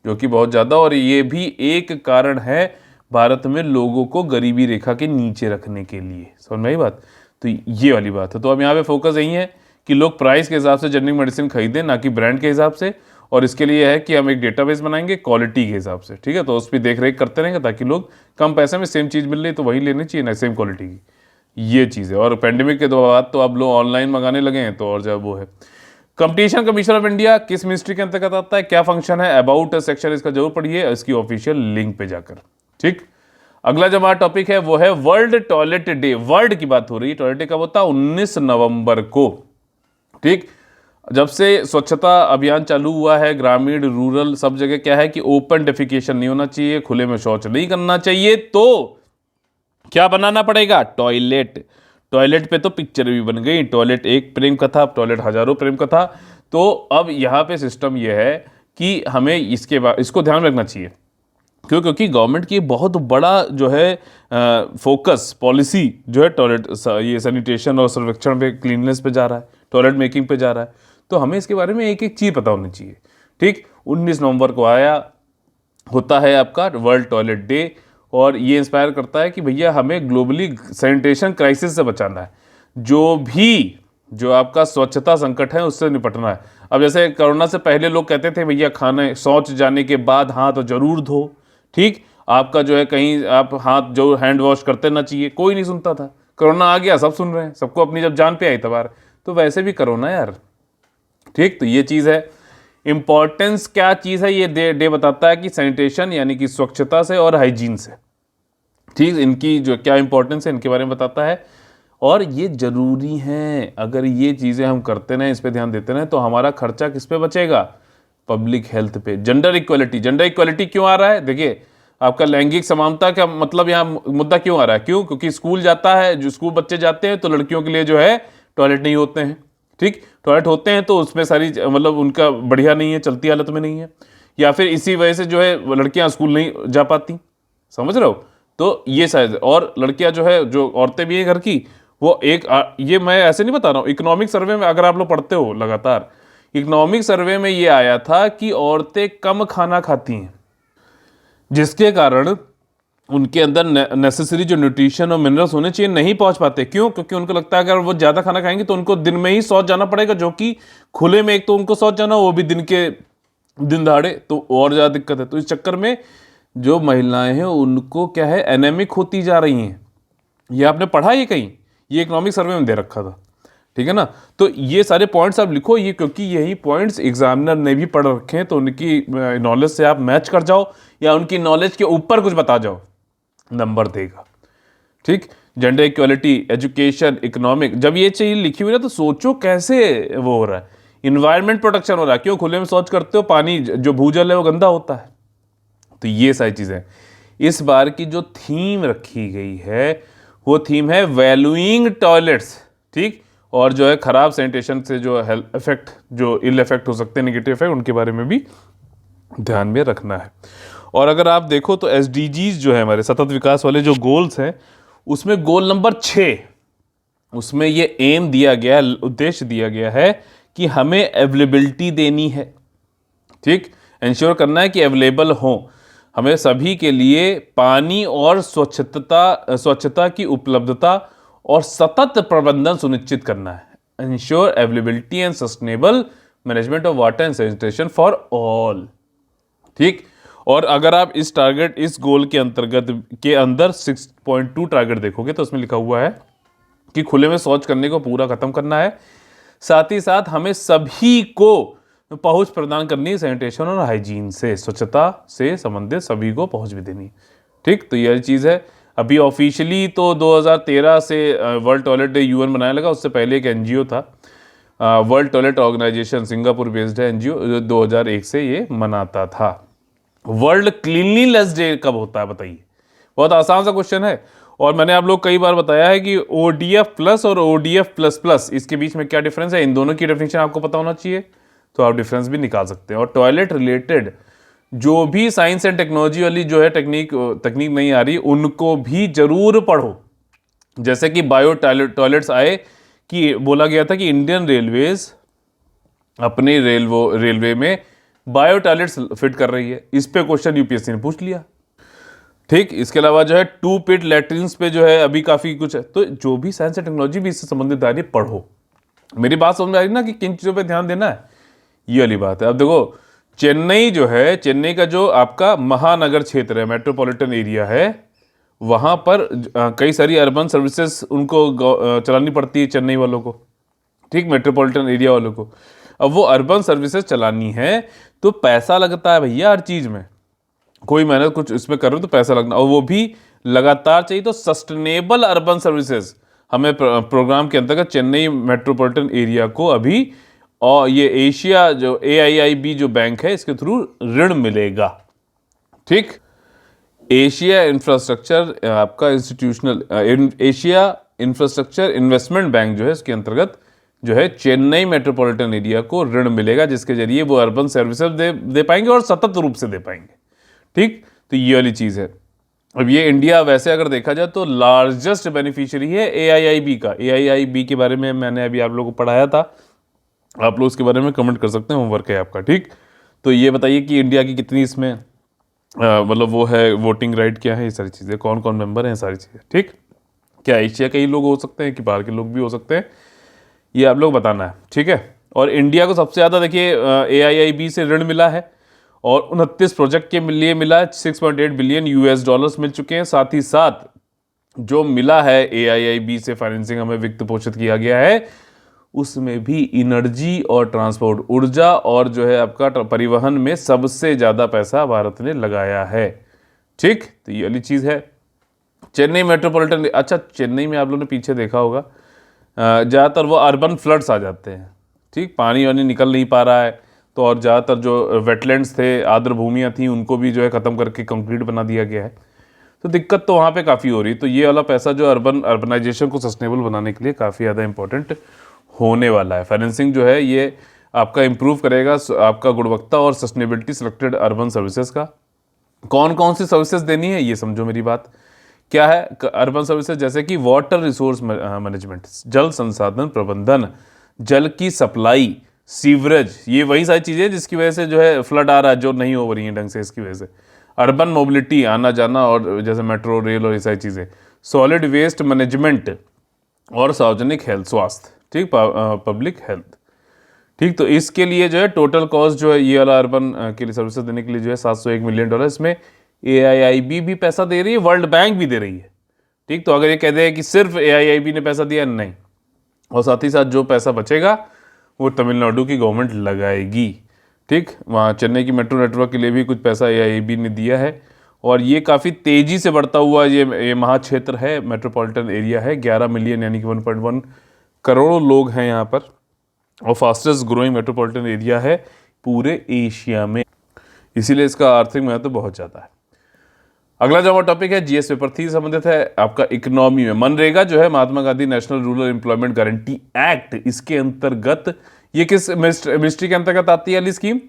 जो कि बहुत ज़्यादा। और ये भी एक कारण है भारत में लोगों को गरीबी रेखा के नीचे रखने के लिए। समझ में आई बात? तो ये वाली बात है। तो अब यहाँ पे फोकस यही है कि लोग प्राइस के हिसाब से जेनरिक मेडिसिन खरीदें, ना कि ब्रांड के हिसाब से। और इसके लिए है कि हम एक डेटाबेस बनाएंगे क्वालिटी के हिसाब से। ठीक है, तो उस पर देख रेख करते रहेंगे ताकि लोग कम पैसे में सेम चीज़ मिल रही तो वही लेनी चाहिए ना, सेम क्वालिटी की। ये चीज़ है। और पेंडेमिक के बाद तो अब लोग ऑनलाइन मंगाने लगे हैं, तो और जब वो है। कंपटीशन कमीशन ऑफ इंडिया किस मिनिस्ट्री के अंतर्गत आता है, क्या फंक्शन है, अबाउट सेक्शन इसका जरूर पढ़िए इसकी ऑफिशियल लिंक पे जाकर। ठीक, अगला जो हमारा टॉपिक है वो है वर्ल्ड टॉयलेट डे। वर्ल्ड की बात हो रही है, टॉयलेट डे कब होता है? 19 नवंबर को। ठीक, जब से स्वच्छता अभियान चालू हुआ है, ग्रामीण रूरल सब जगह क्या है कि ओपन डेफिकेशन नहीं होना चाहिए, खुले में शौच नहीं करना चाहिए। तो क्या बनाना पड़ेगा? टॉयलेट। टॉयलेट पे तो पिक्चर भी बन गई, टॉयलेट एक प्रेम कथा, टॉयलेट हजारों प्रेम कथा। तो अब यहाँ पे सिस्टम ये है कि हमें इसको ध्यान रखना चाहिए। क्यों? क्योंकि गवर्नमेंट की बहुत बड़ा जो है फोकस पॉलिसी जो है टॉयलेट, ये सैनिटेशन और सर्वेक्षण पे, क्लीननेस पे जा रहा है, टॉयलेट मेकिंग पे जा रहा है। तो हमें इसके बारे में एक एक चीज़ पता होनी चाहिए। ठीक, 19 नवंबर को होता है आपका वर्ल्ड टॉयलेट डे। और ये इंस्पायर करता है कि भैया हमें ग्लोबली सैनिटेशन क्राइसिस से बचाना है, जो आपका स्वच्छता संकट है उससे निपटना है। अब जैसे कोरोना से पहले लोग कहते थे भैया खाने शौच जाने के बाद हाथ तो जरूर धो। ठीक, आपका जो है कहीं आप हाथ जो हैंड वॉश करते ना चाहिए, कोई नहीं सुनता था। कोरोना आ गया, सब सुन रहे हैं, सबको अपनी जब जान पे आई तबार। तो वैसे भी करो ना यार। ठीक, तो ये चीज़ है। इंपॉर्टेंस क्या चीज़ है, ये डे बताता है कि सैनिटेशन यानी कि स्वच्छता से और हाइजीन से, ठीक, इनकी जो क्या इंपॉर्टेंस है इनके बारे में बताता है। और ये जरूरी है, अगर ये चीज़ें हम करते रहें, इस पर ध्यान देते रहें, तो हमारा खर्चा किस पे बचेगा? पब्लिक हेल्थ पे। जेंडर इक्वलिटी, जेंडर इक्वलिटी क्यों आ रहा है? देखिए, आपका लैंगिक समानता का मतलब यहाँ मुद्दा क्यों आ रहा है? क्यों? क्योंकि स्कूल जाता है, जो स्कूल बच्चे जाते हैं तो लड़कियों के लिए जो है टॉयलेट नहीं होते हैं। ठीक, टॉयलेट होते हैं तो उसमें सारी मतलब उनका बढ़िया नहीं है, चलती हालत में नहीं है, या फिर इसी वजह से जो है लड़कियां स्कूल नहीं जा पाती। समझ रहे हो? तो ये शायद, और लड़कियां जो है, जो औरतें भी हैं घर की, वो ये मैं ऐसे नहीं बता रहा हूँ, इकोनॉमिक सर्वे में अगर आप लोग पढ़ते हो लगातार, इकोनॉमिक सर्वे में ये आया था कि औरतें कम खाना खाती हैं, जिसके कारण उनके अंदर नेसेसरी जो न्यूट्रिशन और मिनरल्स होने चाहिए नहीं पहुंच पाते। क्यों? क्योंकि उनको लगता है अगर वो ज़्यादा खाना खाएंगे तो उनको दिन में ही शौच जाना पड़ेगा, जो कि खुले में एक तो उनको शौच जाना, वो भी दिन दहाड़े, तो और ज़्यादा दिक्कत है। तो इस चक्कर में जो महिलाएं हैं उनको क्या है, एनेमिक होती जा रही हैं। ये आपने पढ़ा ये कहीं? ये इकोनॉमिक सर्वे में दे रखा था। ठीक है ना? तो ये सारे पॉइंट्स आप लिखो, ये क्योंकि यही पॉइंट्स एग्जामिनर ने भी पढ़ रखे हैं, तो उनकी नॉलेज से आप मैच कर जाओ या उनकी नॉलेज के ऊपर कुछ बता जाओ, नंबर देगा। ठीक, जेंडर इक्वलिटी, एजुकेशन, इकोनॉमिक। जब ये चीज लिखी हुई ना तो सोचो कैसे वो हो रहा है। इन्वायरमेंट प्रोटेक्शन हो रहा है, क्यों खुले में शौच करते हो, पानी जो भूजल है वो गंदा होता है। तो ये सारी चीजें इस बार की जो थीम रखी गई है वो थीम है वैल्यूइंग टॉयलेट्स, ठीक। और जो है खराब सैनिटेशन से जो हेल्थ इफेक्ट, जो इल इफेक्ट हो सकते हैं, नेगेटिव इफेक्ट, उनके बारे में भी ध्यान में रखना है। और अगर आप देखो तो एसडीजीज जो है हमारे सतत विकास वाले जो गोल्स हैं, उसमें गोल नंबर 6, उसमें ये एम दिया गया है, उद्देश्य दिया गया है कि हमें अवेलेबिलिटी देनी है, ठीक। इंश्योर करना है कि अवेलेबल हो, हमें सभी के लिए पानी और स्वच्छता की उपलब्धता और सतत प्रबंधन सुनिश्चित करना है। Ensure availability and sustainable management of water and sanitation for all, ठीक। और अगर आप इस टारगेट, इस गोल के अंतर्गत के अंदर 6.2 टारगेट देखोगे तो उसमें लिखा हुआ है कि खुले में शौच करने को पूरा खत्म करना है, साथ ही साथ हमें सभी को पहुंच प्रदान करनी है सैनिटेशन और हाइजीन से, स्वच्छता से संबंधित सभी को पहुंच भी देनी है, ठीक। तो यह चीज़ है। अभी ऑफिशियली तो 2013 से वर्ल्ड टॉयलेट डे यूएन मनाने लगा, उससे पहले एक एनजीओ था world toilet organisation, Singapore based है एनजीओ, जो 2001 से ये मनाता था। वर्ल्ड क्लीनलीनेस डे कब होता है बताइए? बहुत आसान सा क्वेश्चन है, और मैंने आप लोग कई बार बताया है कि ओडीएफ प्लस और ओडीएफ प्लस प्लस, इसके बीच में क्या डिफरेंस है, इन दोनों की डेफिनेशन आपको पता होना चाहिए, तो आप डिफरेंस भी निकाल सकते हैं। और टॉयलेट रिलेटेड जो भी साइंस एंड टेक्नोलॉजी वाली जो है तकनीक नहीं आ रही, उनको भी जरूर पढ़ो। जैसे कि बायो टॉयलेट्स आए, कि बोला गया था कि इंडियन रेलवेज अपने रेलवे में बायो टॉयलेट्स फिट कर रही है, इस पे क्वेश्चन यूपीएससी ने पूछ लिया, ठीक। इसके अलावा जो है 2 पिट लैट्रिन्स पे जो है अभी काफी कुछ है। तो जो भी साइंस एंड टेक्नोलॉजी भी इससे संबंधित आ रही है, पढ़ो। मेरी बात समझ में आ रही ना कि किन चीजों पे ध्यान देना है, ये वाली बात है। अब देखो चेन्नई जो है, चेन्नई का जो आपका महानगर क्षेत्र है, मेट्रोपॉलिटन एरिया है, वहां पर कई सारी अर्बन सर्विसेज उनको चलानी पड़ती है चेन्नई वालों को, ठीक, मेट्रोपॉलिटन एरिया वालों को। अब वो अर्बन सर्विसेज चलानी है तो पैसा लगता है भैया, हर चीज में कोई मेहनत कुछ इसमें कर रहे हो तो पैसा लगना, और वो भी लगातार चाहिए। तो सस्टेनेबल अर्बन सर्विसेज हमें प्रोग्राम के अंतर्गत चेन्नई मेट्रोपॉलिटन एरिया को अभी, और ये एशिया जो AIIB जो बैंक है, इसके थ्रू ऋण मिलेगा, ठीक। एशिया इंफ्रास्ट्रक्चर आपका एशिया इंफ्रास्ट्रक्चर इन्वेस्टमेंट बैंक जो है, इसके अंतर्गत जो है चेन्नई मेट्रोपॉलिटन एरिया को ऋण मिलेगा, जिसके जरिए वो अर्बन सर्विसेज दे पाएंगे और सतत रूप से दे पाएंगे, ठीक। तो ये वाली चीज है। अब ये इंडिया वैसे अगर देखा जाए तो लार्जेस्ट बेनिफिशियरी है AIIB का। AIIB के बारे में मैंने अभी आप लोगों को पढ़ाया था, आप लोग उसके बारे में कमेंट कर सकते हैं, होमवर्क है आपका, ठीक। तो ये बताइए कि इंडिया की कितनी इसमें मतलब वो है वोटिंग राइट क्या है, ये सारी चीज़ें, कौन कौन मेंबर हैं, सारी चीज़ें, ठीक। क्या एशिया के ही लोग हो सकते हैं कि बाहर के लोग भी हो सकते हैं, ये आप लोग बताना है, ठीक है। और इंडिया को सबसे ज़्यादा देखिए AIIB से ऋण मिला है, और 29 प्रोजेक्ट के लिए मिला है, 6.8 बिलियन US डॉलर्स मिल चुके हैं। साथ ही साथ जो मिला है AIIB से फाइनेंसिंग हमें वित्त पोषित किया गया है, उसमें भी एनर्जी और ट्रांसपोर्ट, ऊर्जा और जो है आपका परिवहन में सबसे ज़्यादा पैसा भारत ने लगाया है, ठीक। तो ये वाली चीज़ है। चेन्नई मेट्रोपॉलिटन, अच्छा चेन्नई में आप लोगों ने पीछे देखा होगा ज़्यादातर वो अर्बन फ्लड्स आ जाते हैं, ठीक, पानी वानी निकल नहीं पा रहा है, तो और ज़्यादातर जो वेटलैंड्स थे, आर्द्र भूमियाँ थी, उनको भी जो है ख़त्म करके कंक्रीट बना दिया गया है, तो दिक्कत तो वहाँ पे काफ़ी हो रही है। तो ये वाला पैसा जो अर्बनाइजेशन को सस्टेनेबल बनाने के लिए काफ़ी ज़्यादा इंपॉर्टेंट होने वाला है। फाइनेंसिंग जो है ये आपका इंप्रूव करेगा आपका गुणवत्ता और सस्टेनेबिलिटी सिलेक्टेड अर्बन सर्विसेज का। कौन कौन सी सर्विसेज देनी है ये समझो मेरी बात, क्या है अर्बन सर्विसेज, जैसे कि वाटर रिसोर्स मैनेजमेंट, जल संसाधन प्रबंधन, जल की सप्लाई, सीवरेज, ये वही सारी चीज़ें जिसकी वजह से जो है फ्लड आ रहा है, जो नहीं हो रही है ढंग से, इसकी वजह से। अर्बन मोबिलिटी, आना जाना, और जैसे मेट्रो रेल और ये सारी चीज़ें। सॉलिड वेस्ट मैनेजमेंट और सार्वजनिक हेल्थ, स्वास्थ्य, ठीक, पब्लिक हेल्थ, ठीक। तो इसके लिए जो है टोटल कॉस्ट जो है ये वाला अर्बन के लिए सर्विसेज देने के लिए जो है $701 मिलियन, इसमें AIIB भी पैसा दे रही है, वर्ल्ड बैंक भी दे रही है, ठीक। तो अगर ये कहते हैं कि सिर्फ AIIB ने पैसा दिया, नहीं, और साथ ही साथ जो पैसा बचेगा वो तमिलनाडु की गवर्नमेंट लगाएगी, ठीक। वहाँ चेन्नई की मेट्रो नेटवर्क के लिए भी कुछ पैसा AIIB ने दिया है, और ये काफ़ी तेज़ी से बढ़ता हुआ ये महाक्षेत्र है, मेट्रोपॉलिटन एरिया है। 11 मिलियन यानी कि 1.1 करोड़ लोग हैं यहाँ पर, और फास्टेस्ट ग्रोइंग मेट्रोपॉलिटन एरिया है पूरे एशिया में, इसीलिए इसका आर्थिक महत्व बहुत ज़्यादा है। अगला जो हमारा टॉपिक है जीएस पेपर 3 संबंधित है आपका इकोनॉमी में। मनरेगा जो है Mahatma Gandhi national rural employment guarantee act, इसके अंतर्गत ये किस मिनिस्ट्री के अंतर्गत आती है वाली स्कीम?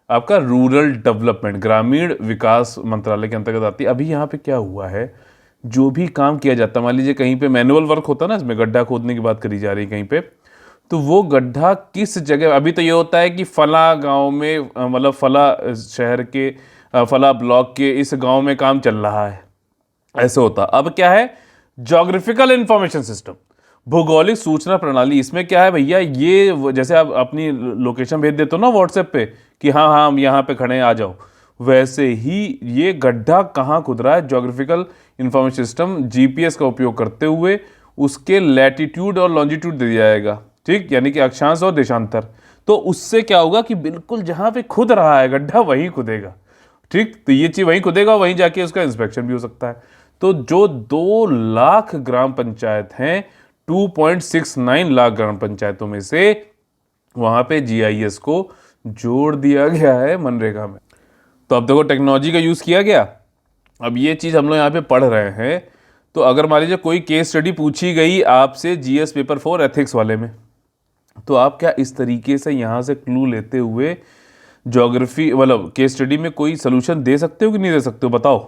आपका रूरल डेवलपमेंट, ग्रामीण विकास मंत्रालय के अंतर्गत आती है। अभी यहाँ पे क्या हुआ है, जो भी काम किया जाता है, मान लीजिए कहीं पे मैनुअल वर्क होता है ना, इसमें गड्ढा खोदने की बात करी जा रही है कहीं पे, तो वो गड्ढा किस जगह, अभी तो ये होता है कि फला गांव में, मतलब फला शहर के फला ब्लॉक के इस गांव में काम चल रहा है, ऐसे होता। अब क्या है, ज्योग्राफिकल इंफॉर्मेशन सिस्टम, भौगोलिक सूचना प्रणाली। इसमें क्या है भैया, ये जैसे आप अपनी लोकेशन भेज देते हो ना व्हाट्सएप पे कि हाँ हाँ हम यहाँ पे खड़े हैं आ जाओ, वैसे ही ये गड्ढा कहाँ खुद रहा है, ज्योग्राफिकल इंफॉर्मेशन सिस्टम जीपीएस का उपयोग करते हुए उसके लैटिट्यूड और लॉन्जिट्यूड दे दिया जाएगा, ठीक, यानी कि अक्षांश और देशांतर। तो उससे क्या होगा कि बिल्कुल जहाँ पे खुद रहा है गड्ढा वहीं खुदेगा, ठीक, तो ये चीज वहीं खुदेगा, वहीं जाके उसका इंस्पेक्शन भी हो सकता है। तो जो 2 लाख ग्राम पंचायत हैं, 2.69 लाख ग्राम पंचायतों में से वहां पे जीआईएस को जोड़ दिया गया है मनरेगा में। तो अब देखो टेक्नोलॉजी का यूज किया गया। अब ये चीज हम लोग यहाँ पे पढ़ रहे हैं, तो अगर मान लीजिए कोई केस स्टडी पूछी गई आपसे जीएस पेपर 4 एथिक्स वाले में, तो आप क्या इस तरीके से यहाँ से क्लू लेते हुए ज्योग्राफी मतलब केस स्टडी में कोई सोल्यूशन दे सकते हो कि नहीं दे सकते हो, बताओ।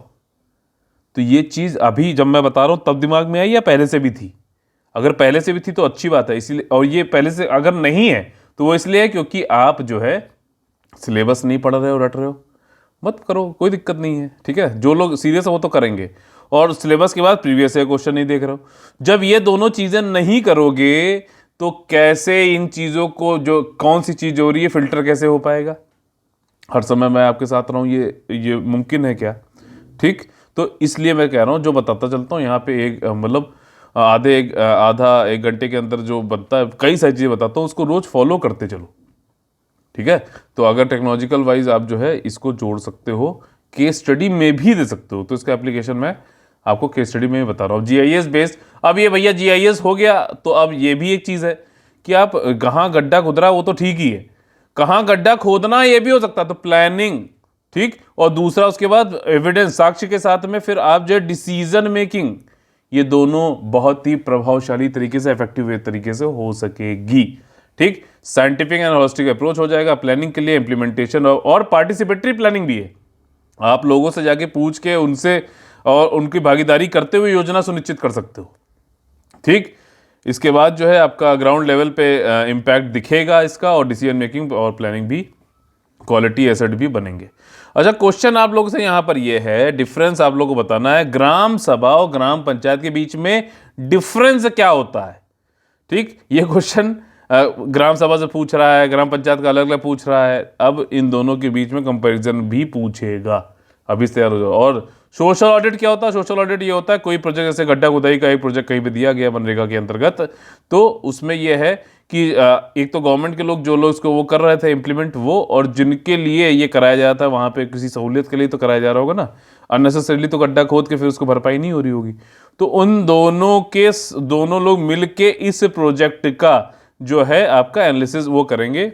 तो ये चीज़ अभी जब मैं बता रहा हूँ तब दिमाग में आई या पहले से भी थी? अगर पहले से भी थी तो अच्छी बात है, इसीलिए, और ये पहले से अगर नहीं है तो वो इसलिए है क्योंकि आप जो है सिलेबस नहीं पढ़ रहे हो, रट रहे हो, मत करो, कोई दिक्कत नहीं है, ठीक है। जो लोग सीरियस है वो तो करेंगे, और सिलेबस के बाद प्रीवियस ईयर क्वेश्चन नहीं देख रहे हो। जब ये दोनों चीज़ें नहीं करोगे तो कैसे इन चीज़ों को, जो कौन सी चीज़ हो रही है, फिल्टर कैसे हो पाएगा? हर समय मैं आपके साथ रहूं, ये मुमकिन है क्या? ठीक, तो इसलिए मैं कह रहा हूं, जो बताता चलता हूं यहाँ पे, एक मतलब आधा एक घंटे के अंदर जो बनता है, कई सारी चीज़ें बताता हूँ, उसको रोज फॉलो करते चलो, ठीक है। तो अगर टेक्नोलॉजिकल वाइज आप जो है इसको जोड़ सकते हो, केस स्टडी में भी दे सकते हो, तो इसका एप्लीकेशन मैं आपको केस स्टडी में भी बता रहा हूँ, जीआईएस बेस्ड। अब ये भैया जीआईएस हो गया, तो अब ये भी एक चीज़ है कि आप कहाँ गड्ढा खुदरा वो तो ठीक ही है, कहाँ गड्ढा खोदना ये भी हो सकता है, तो प्लानिंग, ठीक, और दूसरा उसके बाद एविडेंस, साक्ष्य के साथ में फिर आप जो डिसीजन मेकिंग, ये दोनों बहुत ही प्रभावशाली तरीके से, इफेक्टिव तरीके से हो सकेगी, ठीक। साइंटिफिक एंड होलिस्टिक अप्रोच हो जाएगा प्लानिंग के लिए, इंप्लीमेंटेशन और पार्टिसिपेटरी प्लानिंग भी है। आप लोगों से जाके पूछ के उनसे और उनकी भागीदारी करते हुए योजना सुनिश्चित कर सकते हो, ठीक। इसके बाद जो है आपका ग्राउंड लेवल पे इम्पैक्ट दिखेगा इसका, और डिसीजन मेकिंग और प्लानिंग भी, क्वालिटी एसेट भी बनेंगे। अच्छा, क्वेश्चन आप लोगों से यहाँ पर ये है, डिफरेंस आप लोगों को बताना है, ग्राम सभा और ग्राम पंचायत के बीच में डिफरेंस क्या होता है, ठीक। ये क्वेश्चन ग्राम सभा से पूछ रहा है, ग्राम पंचायत का अलग अलग पूछ रहा है, अब इन दोनों के बीच में कंपैरिजन भी पूछेगा, अभी से तैयार हो जाओ। और सोशल ऑडिट क्या होता है? सोशल ऑडिट ये होता है, कोई प्रोजेक्ट जैसे गड्ढा खुदाई का एक प्रोजेक्ट कहीं पे दिया गया मनरेगा के अंतर्गत, तो उसमें यह है कि एक तो गवर्नमेंट के लोग, जो लोग इसको वो कर रहे थे इम्प्लीमेंट, वो, और जिनके लिए ये कराया जा रहा था वहाँ पे किसी सहूलियत के लिए तो कराया जा रहा होगा ना, अननेसेसरीली तो गड्ढा खोद के फिर उसको भरपाई नहीं हो रही होगी, तो उन दोनों लोग मिल के इस प्रोजेक्ट का जो है आपका एनालिसिस वो करेंगे,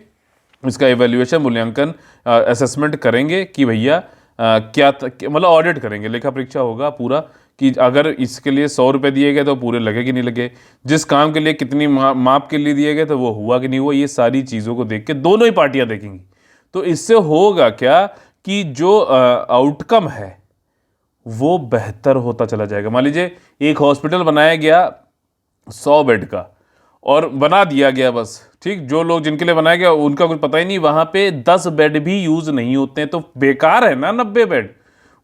इसका इवैल्यूएशन, मूल्यांकन, असेसमेंट करेंगे कि भैया क्या मतलब ऑडिट करेंगे, लेखा परीक्षा होगा पूरा, कि अगर इसके लिए 100 रुपये दिए गए तो पूरे लगे कि नहीं लगे, जिस काम के लिए कितनी माप के लिए दिए गए तो वो हुआ कि नहीं हुआ, ये सारी चीज़ों को देख के दोनों ही पार्टियां देखेंगी। तो इससे होगा क्या कि जो आउटकम है वो बेहतर होता चला जाएगा। मान लीजिए एक हॉस्पिटल बनाया गया 100 बेड का, और बना दिया गया बस, ठीक, जो लोग जिनके लिए बनाया गया उनका कुछ पता ही नहीं, वहां पे 10 बेड भी यूज नहीं होते हैं, तो बेकार है ना 90 बेड।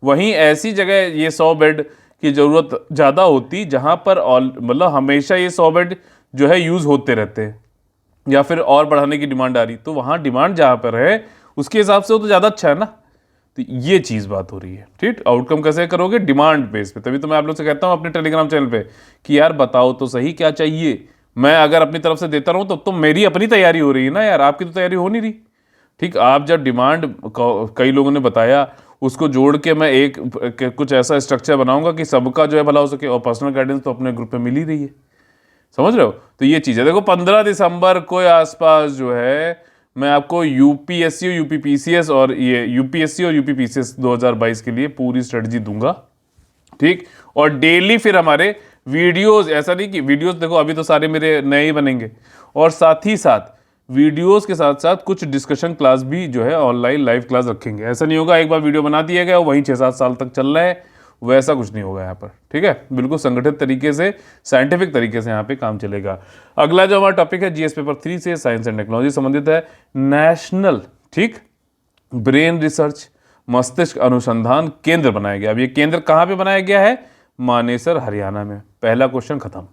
वहीं ऐसी जगह ये 100 बेड की जरूरत ज्यादा होती, जहां पर मतलब हमेशा ये 100 बेड जो है यूज होते रहते हैं, या फिर और बढ़ाने की डिमांड आ रही, तो वहां डिमांड जहां पर है उसके हिसाब से वो तो ज्यादा अच्छा है ना। तो ये चीज बात हो रही है, ठीक। आउटकम कैसे करोगे? डिमांड बेस पे। तभी तो मैं आप लोग से कहता हूं अपने टेलीग्राम चैनल पे कि यार बताओ तो सही क्या चाहिए। मैं अगर अपनी तरफ से देता रहूं तो मेरी अपनी तैयारी हो रही है ना यार, आपकी तो तैयारी हो नहीं रही, ठीक। आप जब डिमांड, कई लोगों ने बताया उसको जोड़ के मैं कुछ ऐसा स्ट्रक्चर बनाऊंगा कि सबका जो है भला हो सके। और पर्सनल गाइडेंस तो अपने ग्रुप में मिल ही रही है, समझ रहे हो। तो ये चीज़ है। देखो 15 दिसंबर को आसपास जो है मैं आपको यूपीएससी, यूपीपीसीएस और ये यूपीएससी और यूपीपीसीएस 2022 के लिए पूरी स्ट्रेटजी दूंगा, ठीक। और डेली फिर हमारे वीडियोस, ऐसा नहीं कि वीडियोस देखो अभी तो सारे मेरे नए ही बनेंगे, और साथ ही साथ वीडियोस के साथ साथ कुछ डिस्कशन क्लास भी जो है ऑनलाइन लाइव क्लास रखेंगे। ऐसा नहीं होगा एक बार वीडियो बना दिया गया वहीं 6-7 साल तक चल रहा है, वैसा कुछ नहीं होगा यहाँ पर, ठीक है। बिल्कुल संगठित तरीके से, साइंटिफिक तरीके से यहाँ पे काम चलेगा। अगला जो हमारा टॉपिक है जीएस पेपर 3 से साइंस एंड टेक्नोलॉजी संबंधित है, नेशनल, ठीक, ब्रेन रिसर्च मस्तिष्क अनुसंधान केंद्र बनाया गया। अब ये केंद्र कहाँ पे बनाया गया है? मानेसर, हरियाणा में। पहला क्वेश्चन खत्म,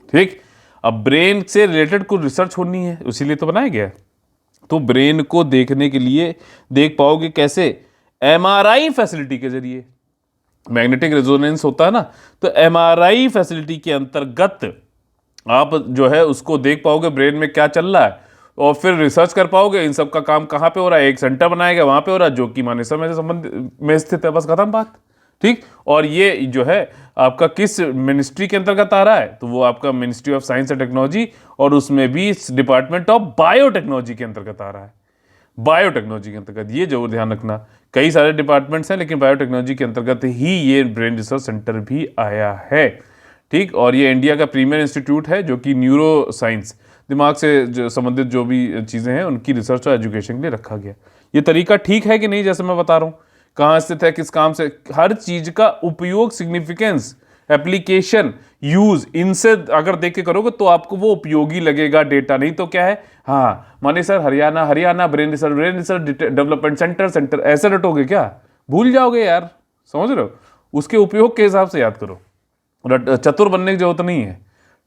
ठीक। अब ब्रेन से रिलेटेड कुछ रिसर्च होनी है, इसीलिए तो बनाया गया है। तो ब्रेन को देखने के लिए देख पाओगे कैसे? एमआरआई फैसिलिटी के जरिए। मैग्नेटिक रेजोनेंस होता है ना, तो एमआरआई फैसिलिटी के अंतर्गत आप जो है उसको देख पाओगे ब्रेन में क्या चल रहा है, और फिर रिसर्च कर पाओगे इन सब का काम कहाँ पे हो रहा है। एक सेंटर बनाया गया वहां पे हो रहा है जो कि मानेसर में संबंध में स्थित है, बस खत्म बात, ठीक। और ये जो है आपका किस मिनिस्ट्री के अंतर्गत आ रहा है? तो वो आपका ministry of science and technology, और उसमें भी डिपार्टमेंट ऑफ बायोटेक्नोलॉजी के अंतर्गत आ रहा है। बायोटेक्नोलॉजी के अंतर्गत, ये जरूर ध्यान रखना। कई सारे डिपार्टमेंट्स हैं लेकिन बायोटेक्नोलॉजी के अंतर्गत ही ये ब्रेन रिसर्च सेंटर भी आया है, ठीक। और ये इंडिया का प्रीमियर इंस्टीट्यूट है जो कि न्यूरो साइंस, दिमाग से जो संबंधित जो भी चीज़ें हैं उनकी रिसर्च और एजुकेशन के लिए रखा गया। ये तरीका ठीक है कि नहीं? जैसे मैं बता रहा हूँ कहाँ स्थित है, किस काम से, हर चीज का उपयोग, सिग्निफिकेंस, एप्लीकेशन, यूज, इनसे अगर देख के करोगे तो आपको वो उपयोगी लगेगा डेटा। नहीं तो क्या है, हाँ Manesar Haryana, Haryana brain research development centre ऐसे रटोगे क्या? भूल जाओगे यार, समझ रहे हो। उसके उपयोग के हिसाब से याद करो, चतुर बनने की जरूरत नहीं है,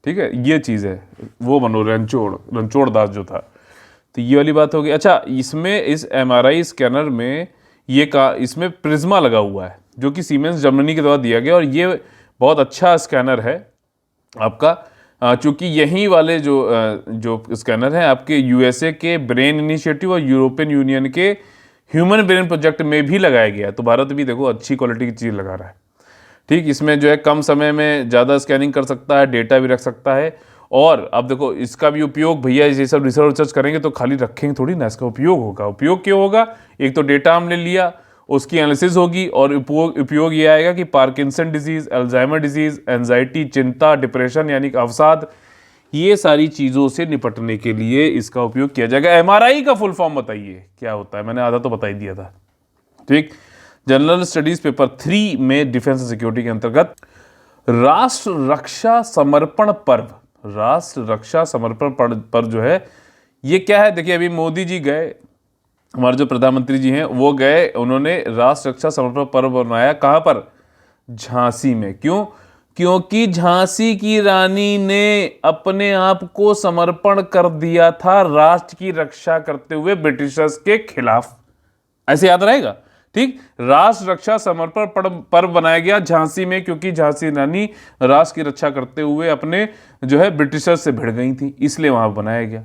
ठीक है। ये चीज़ है, वो बनो रणछोड़ दास जो था। तो ये वाली बात होगी। अच्छा, इसमें इस एमआरआई स्कैनर में इसमें प्रिज्मा लगा हुआ है जो कि सीमेंस जर्मनी के द्वारा दिया गया, और ये बहुत अच्छा स्कैनर है आपका, चूंकि यही वाले जो स्कैनर हैं आपके यूएसए के ब्रेन इनिशिएटिव और यूरोपियन यूनियन के ह्यूमन ब्रेन प्रोजेक्ट में भी लगाया गया है। तो भारत भी देखो अच्छी क्वालिटी की चीज़ लगा रहा है, ठीक। इसमें जो है कम समय में ज़्यादा स्कैनिंग कर सकता है, डेटा भी रख सकता है। और अब देखो इसका भी उपयोग, भैया ये सब रिसर्च करेंगे तो खाली रखेंगे थोड़ी ना, इसका उपयोग होगा। उपयोग क्यों होगा? एक तो डेटा हमने लिया, उसकी एनालिसिस होगी, और उपयोग ये आएगा कि Parkinson disease, Alzheimer disease, anxiety, चिंता, डिप्रेशन यानी अवसाद, ये सारी चीज़ों से निपटने के लिए इसका उपयोग किया जाएगा। एमआरआई का फुल फॉर्म बताइए क्या होता है? मैंने आधा तो बता ही दिया था, ठीक। जनरल स्टडीज पेपर 3 में डिफेंस एंड सिक्योरिटी के अंतर्गत राष्ट्र रक्षा समर्पण पर्व, राष्ट्र रक्षा समर्पण पर्व जो है ये क्या है? देखिए अभी मोदी जी गए, हमारे जो प्रधानमंत्री जी हैं वो गए, उन्होंने राष्ट्र रक्षा समर्पण पर्व बनाया। कहां पर? झांसी में। क्यों? क्योंकि झांसी की रानी ने अपने आप को समर्पण कर दिया था राष्ट्र की रक्षा करते हुए ब्रिटिशर्स के खिलाफ। ऐसे याद रहेगा, ठीक। राष्ट्र रक्षा समर्पण पर्व बनाया गया झांसी में, क्योंकि झांसी रानी राष्ट्र की रक्षा करते हुए अपने जो है ब्रिटिशर्स से भिड़ गई थी, इसलिए वहां बनाया गया,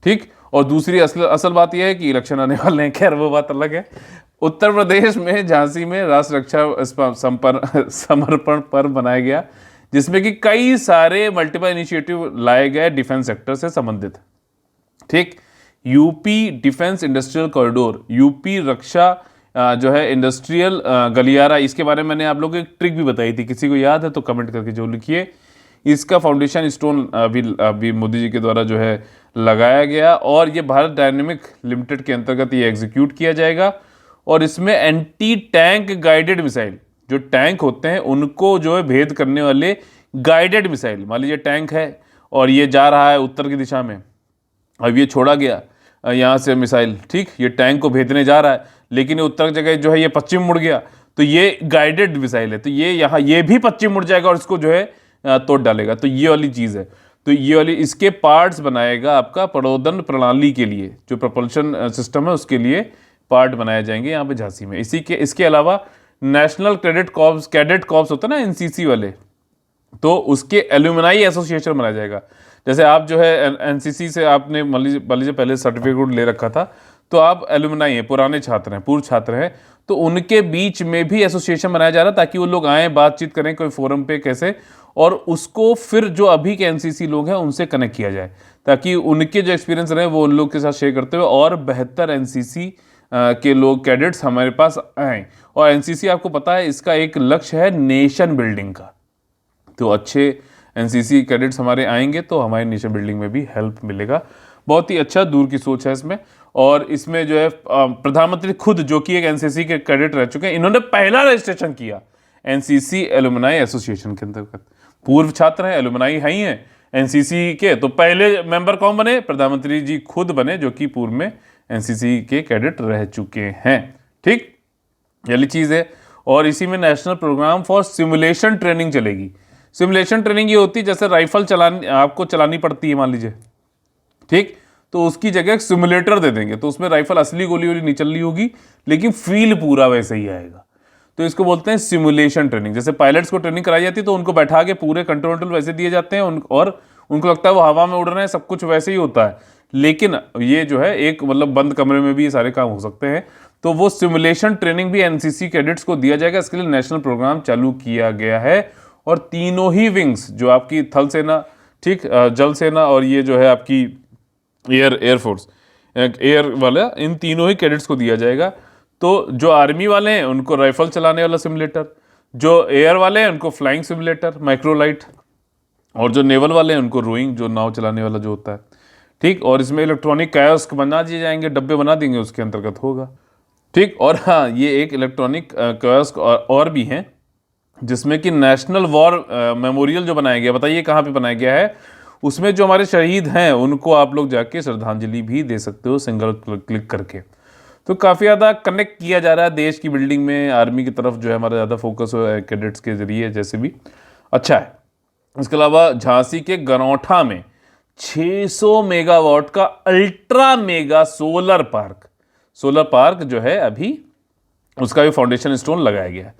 ठीक। और दूसरी असल बात यह है कि इलेक्शन आने वाले हैं, खैर वो बात अलग है। उत्तर प्रदेश में झांसी में राष्ट्र रक्षा समर्पण पर्व बनाया गया, जिसमें कि कई सारे मल्टीपल इनिशिएटिव लाए गए डिफेंस सेक्टर से संबंधित, ठीक। UP defence industrial corridor, UP रक्षा जो है इंडस्ट्रियल गलियारा, इसके बारे में मैंने आप लोगों को एक ट्रिक भी बताई थी, किसी को याद है तो कमेंट करके जो लिखिए। इसका फाउंडेशन स्टोन अभी मोदी जी के द्वारा जो है लगाया गया, और ये भारत डायनेमिक लिमिटेड के अंतर्गत ये एग्जीक्यूट किया जाएगा। और इसमें एंटी टैंक गाइडेड मिसाइल, जो टैंक होते हैं उनको जो है भेद करने वाले गाइडेड मिसाइल, मान लीजिए टैंक है और ये जा रहा है उत्तर की दिशा में, अब ये छोड़ा गया यहाँ से मिसाइल, ठीक, ये टैंक को भेदने जा रहा है, लेकिन उत्तर जगह जो है ये पश्चिम मुड़ गया, तो ये गाइडेड मिसाइल है, तो ये यहाँ ये भी पश्चिम मुड़ जाएगा और इसको जो है तोड़ डालेगा। तो ये वाली चीज़ है, तो ये वाली इसके पार्ट्स बनाएगा आपका प्रणोदन प्रणाली के लिए, जो प्रपल्शन सिस्टम है उसके लिए पार्ट बनाए जाएंगे यहाँ पे झांसी में। इसके अलावा नेशनल कैडेट कॉर्प्स होता है ना, एनसीसी वाले, तो उसके एल्यूमिनाई एसोसिएशन बनाया जाएगा। जैसे आप जो है एनसीसी से आपने मान लीजिए पहले सर्टिफिकेट ले रखा था, तो आप एलुमनाई हैं, पुराने छात्र हैं, पूर्व छात्र हैं, तो उनके बीच में भी एसोसिएशन बनाया जा रहा है ताकि वो लोग आए, बातचीत करें कोई फोरम पे कैसे, और उसको फिर जो अभी के एनसीसी लोग हैं उनसे कनेक्ट किया जाए ताकि उनके जो एक्सपीरियंस रहे वो उन लोग के साथ शेयर करते हुए और बेहतर एनसीसी के लोग कैडेट्स हमारे पास आए। और एनसीसी आपको पता है इसका एक लक्ष्य है नेशन बिल्डिंग का, तो अच्छे एनसीसी कैडेट्स हमारे आएंगे तो हमारे नेशन बिल्डिंग में भी हेल्प मिलेगा। बहुत ही अच्छा दूर की सोच है इसमें। और इसमें जो है प्रधानमंत्री खुद, जो कि एक एनसीसी के कैडेट रह चुके हैं, इन्होंने पहला रजिस्ट्रेशन किया एनसीसी एलुमनाई एसोसिएशन के अंतर्गत। पूर्व छात्र हैं, एलुमनाई है ही हैं एनसीसी के, तो पहले मेंबर कौन बने? प्रधानमंत्री जी खुद बने, जो कि पूर्व में एनसीसी के कैडेट रह चुके हैं। ठीक, यही चीज़ है। और इसी में national programme for simulation training चलेगी। सिमुलेशन ट्रेनिंग ये होती है जैसे राइफल आपको चलानी पड़ती है मान लीजिए, ठीक, तो उसकी जगह एक सिमुलेटर दे देंगे, तो उसमें राइफल असली गोली वोली नहीं चल रही होगी लेकिन फील पूरा वैसे ही आएगा। तो इसको बोलते हैं सिमुलेशन ट्रेनिंग। जैसे पायलट्स को ट्रेनिंग कराई जाती है तो उनको बैठा के पूरे कंट्रोल वैसे दिए जाते हैं और उनको लगता है वो हवा में उड़ रहे हैं, सब कुछ वैसे ही होता है। लेकिन ये जो है एक मतलब बंद कमरे में भी ये सारे काम हो सकते हैं। तो वो सिमुलेशन ट्रेनिंग भी एनसीसी कैडेट्स को दिया जाएगा। इसके लिए नेशनल प्रोग्राम चालू किया गया है। और तीनों ही विंग्स, जो आपकी थल सेना, ठीक, जल सेना और ये जो है आपकी एयरफोर्स, एयर वाला, इन तीनों ही कैडेट्स को दिया जाएगा। तो जो आर्मी वाले हैं उनको राइफल चलाने वाला सिमुलेटर, जो एयर वाले हैं उनको फ्लाइंग सिमुलेटर माइक्रोलाइट, और जो नेवल वाले हैं उनको रोइंग, जो नाव चलाने वाला जो होता है। ठीक, और इसमें इलेक्ट्रॉनिक कायोस्क बना दिए जाएंगे, डब्बे बना देंगे, उसके अंतर्गत होगा। ठीक, और हाँ, ये एक इलेक्ट्रॉनिक कायोस्क और भी हैं जिसमें कि नेशनल वॉर मेमोरियल जो बनाया गया, बताइए कहाँ पे बनाया गया है? उसमें जो हमारे शहीद हैं उनको आप लोग जाके श्रद्धांजलि भी दे सकते हो सिंगल क्लिक करके। तो काफ़ी ज़्यादा कनेक्ट किया जा रहा है देश की बिल्डिंग में, आर्मी की तरफ जो है हमारा ज़्यादा फोकस हो कैडेट्स के जरिए, जैसे भी अच्छा है। इसके अलावा झांसी के गनौठा में 600 मेगावाट का अल्ट्रा मेगा सोलर पार्क जो है अभी उसका भी फाउंडेशन स्टोन लगाया गया है।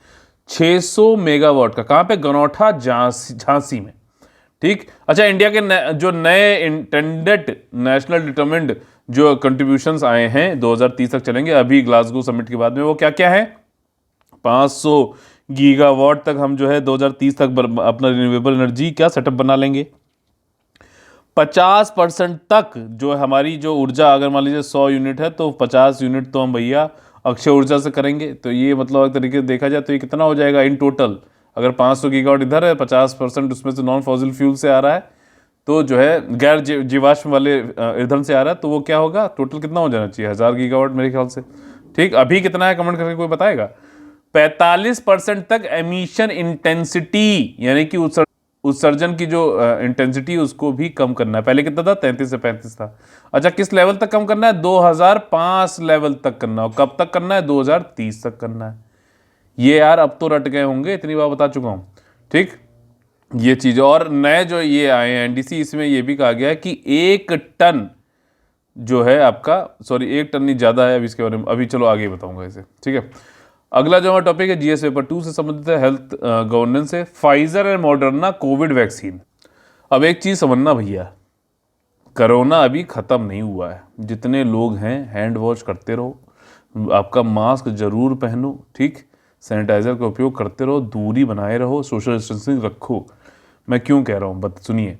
600 मेगावाट का, कहाँ पे? गनौठा, झांसी में। ठीक, अच्छा, इंडिया के जो नए इंटेंडेड नेशनल डिटरमिन्ड जो कंट्रीब्यूशंस आए हैं 2030 तक चलेंगे, अभी ग्लासगो समिट के बाद में, वो क्या क्या है? 500 गीगावाट तक हम जो है 2030 तक अपना रिन्यूएबल एनर्जी क्या सेटअप बना लेंगे। 50% तक जो हमारी जो ऊर्जा, अगर मान लीजिए 100 यूनिट है तो 50 यूनिट तो हम भैया अक्षय ऊर्जा से करेंगे। तो ये मतलब एक तरीके से देखा जाए तो ये कितना हो जाएगा इन टोटल? अगर 500 गीगावाट इधर है, 50% उसमें से नॉन फॉसिल फ्यूल से आ रहा है, तो जो है गैर जीवाश्म वाले ईंधन से आ रहा है, तो वो क्या होगा? टोटल कितना हो जाना चाहिए? 1000 गीगावाट मेरे ख्याल से। ठीक, अभी कितना है कमेंट करके कोई बताएगा? 45% तक एमिशन इंटेंसिटी, यानी कि उत्सर्जन की जो इंटेंसिटी उसको भी कम करना है। पहले कितना था? 33 से 35 था। अच्छा, किस लेवल तक कम करना है? 2005 लेवल तक करना है। कब तक करना है? 2030 तक करना है। ये यार अब तो रट गए होंगे, इतनी बार बता चुका हूं। ठीक, ये चीज। और नए जो ये आए हैं एनडीसी, इसमें ये भी कहा गया है कि 1 टन जो है आपका, सॉरी 1 टन नहीं, ज्यादा है अभी इसके बारे में, अभी चलो आगे बताऊंगा इसे। ठीक है, अगला जो हमारा टॉपिक है जीएस पेपर 2 से संबंधित है, हेल्थ गवर्नेंस से। Pfizer and Moderna Covid vaccine. अब एक चीज समझना भैया, कोरोना अभी खत्म नहीं हुआ है। जितने लोग हैं हैंड वॉश करते रहो, आपका मास्क जरूर पहनो, ठीक, सैनिटाइजर का उपयोग करते रहो, दूरी बनाए रहो, सोशल डिस्टेंसिंग रखो। मैं क्यों कह रहा हूँ बत सुनिए।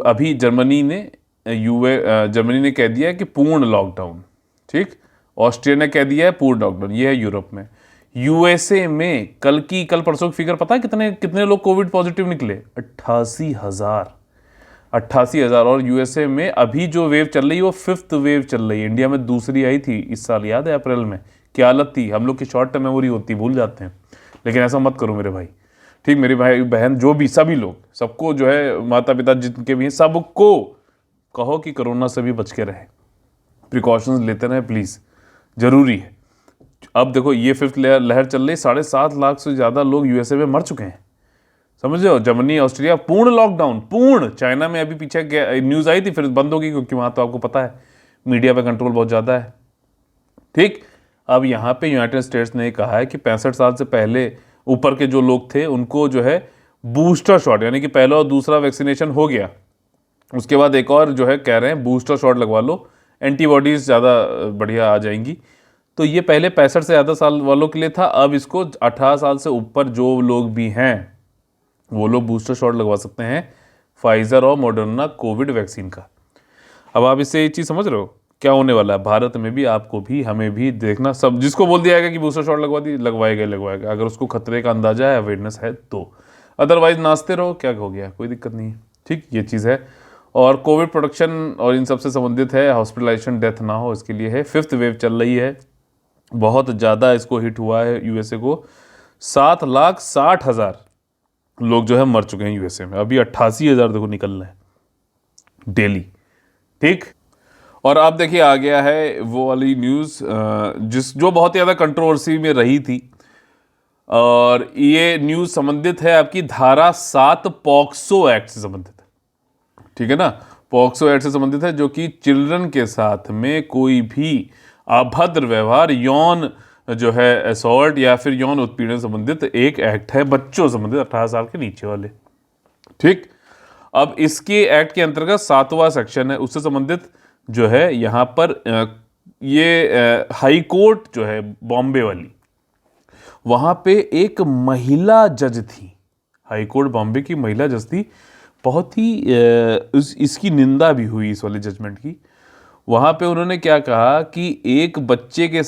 अभी जर्मनी ने कह दिया है कि पूर्ण लॉकडाउन। ठीक, ऑस्ट्रिया ने कह दिया है पूर्ण लॉकडाउन, ये है यूरोप में। यूएसए में कल परसों की फिगर पता है कितने लोग कोविड पॉजिटिव निकले? 88,000। और यूएसए में अभी जो वेव चल रही है वो 5th वेव चल रही है। इंडिया में दूसरी आई थी इस साल, याद है अप्रैल में? क्या हालत थी। हम लोग की शॉर्ट टर्म मेमोरी होती, भूल जाते हैं, लेकिन ऐसा मत करो मेरे भाई। ठीक, मेरे भाई बहन जो भी सभी लोग, सबको जो है माता पिता जिनके भी हैं, सबको कहो कि कोरोना से भी बच के रहे, प्रिकॉशंस लेते रहे प्लीज, जरूरी है। अब देखो ये 5th लहर चल रही, 7.5 लाख से ज्यादा लोग यूएसए में मर चुके हैं, समझ रहे हो? जर्मनी, ऑस्ट्रिया पूर्ण लॉकडाउन, पूर्ण। चाइना में अभी पीछे न्यूज आई थी, फिर बंद होगी क्योंकि वहां तो आपको पता है मीडिया पे कंट्रोल बहुत ज्यादा है। ठीक, अब यहाँ पे यूनाइटेड स्टेट्स ने कहा है कि 65 साल से पहले ऊपर के जो लोग थे उनको जो है बूस्टर शॉट, यानी कि पहला और दूसरा वैक्सीनेशन हो गया, उसके बाद एक और जो है कह रहे हैं बूस्टर शॉट लगवा लो एंटीबॉडीज़ ज़्यादा बढ़िया आ जाएंगी। तो ये पहले 65 से ज़्यादा साल वालों के लिए था, अब इसको 18 साल से ऊपर जो लोग भी हैं वो लोग बूस्टर शॉट लगवा सकते हैं फाइजर और मॉडर्ना कोविड वैक्सीन का। अब आप इससे एक चीज़ समझ रहे हो क्या होने वाला है, भारत में भी, आपको भी, हमें भी देखना, सब जिसको बोल दिया जाएगा कि बूस्टर शॉट लगवाएगा, अगर उसको खतरे का अंदाजा है, अवेयरनेस है तो। अदरवाइज नाचते रहो, क्या हो गया, कोई दिक्कत नहीं है। ठीक, ये चीज़ है। और कोविड प्रोटेक्शन और इन सबसे संबंधित है, हॉस्पिटलाइजेशन डेथ ना हो इसके लिए है। 5th वेव चल रही है, बहुत ज़्यादा इसको हिट हुआ है यूएसए को। 7,60,000 लोग जो है मर चुके हैं यूएसए में, अभी 88,000 देखो निकल रहे हैं डेली। ठीक, और अब देखिए आ गया है वो वाली न्यूज़ जो बहुत ज़्यादा कंट्रोवर्सी में रही थी, और ये न्यूज़ संबंधित है आपकी धारा 7 पॉक्सो एक्ट से संबंधित है। ठीक है ना, पॉक्सो एक्ट से संबंधित है, जो कि चिल्ड्रन के साथ में कोई भी अभद्र व्यवहार, यौन जो है असॉल्ट या फिर यौन उत्पीड़न संबंधित एक एक्ट है, बच्चों संबंधित 18 साल के नीचे वाले। ठीक, अब इसके एक्ट के अंतर्गत 7वां सेक्शन है, उससे संबंधित जो है यहाँ पर ये हाई कोर्ट जो है बॉम्बे वाली, वहाँ पे एक महिला जज थी, हाई कोर्ट बॉम्बे की महिला जज थी, बहुत ही इसकी निंदा भी हुई इस वाले जजमेंट की। वहाँ पे उन्होंने क्या कहा कि एक बच्ची के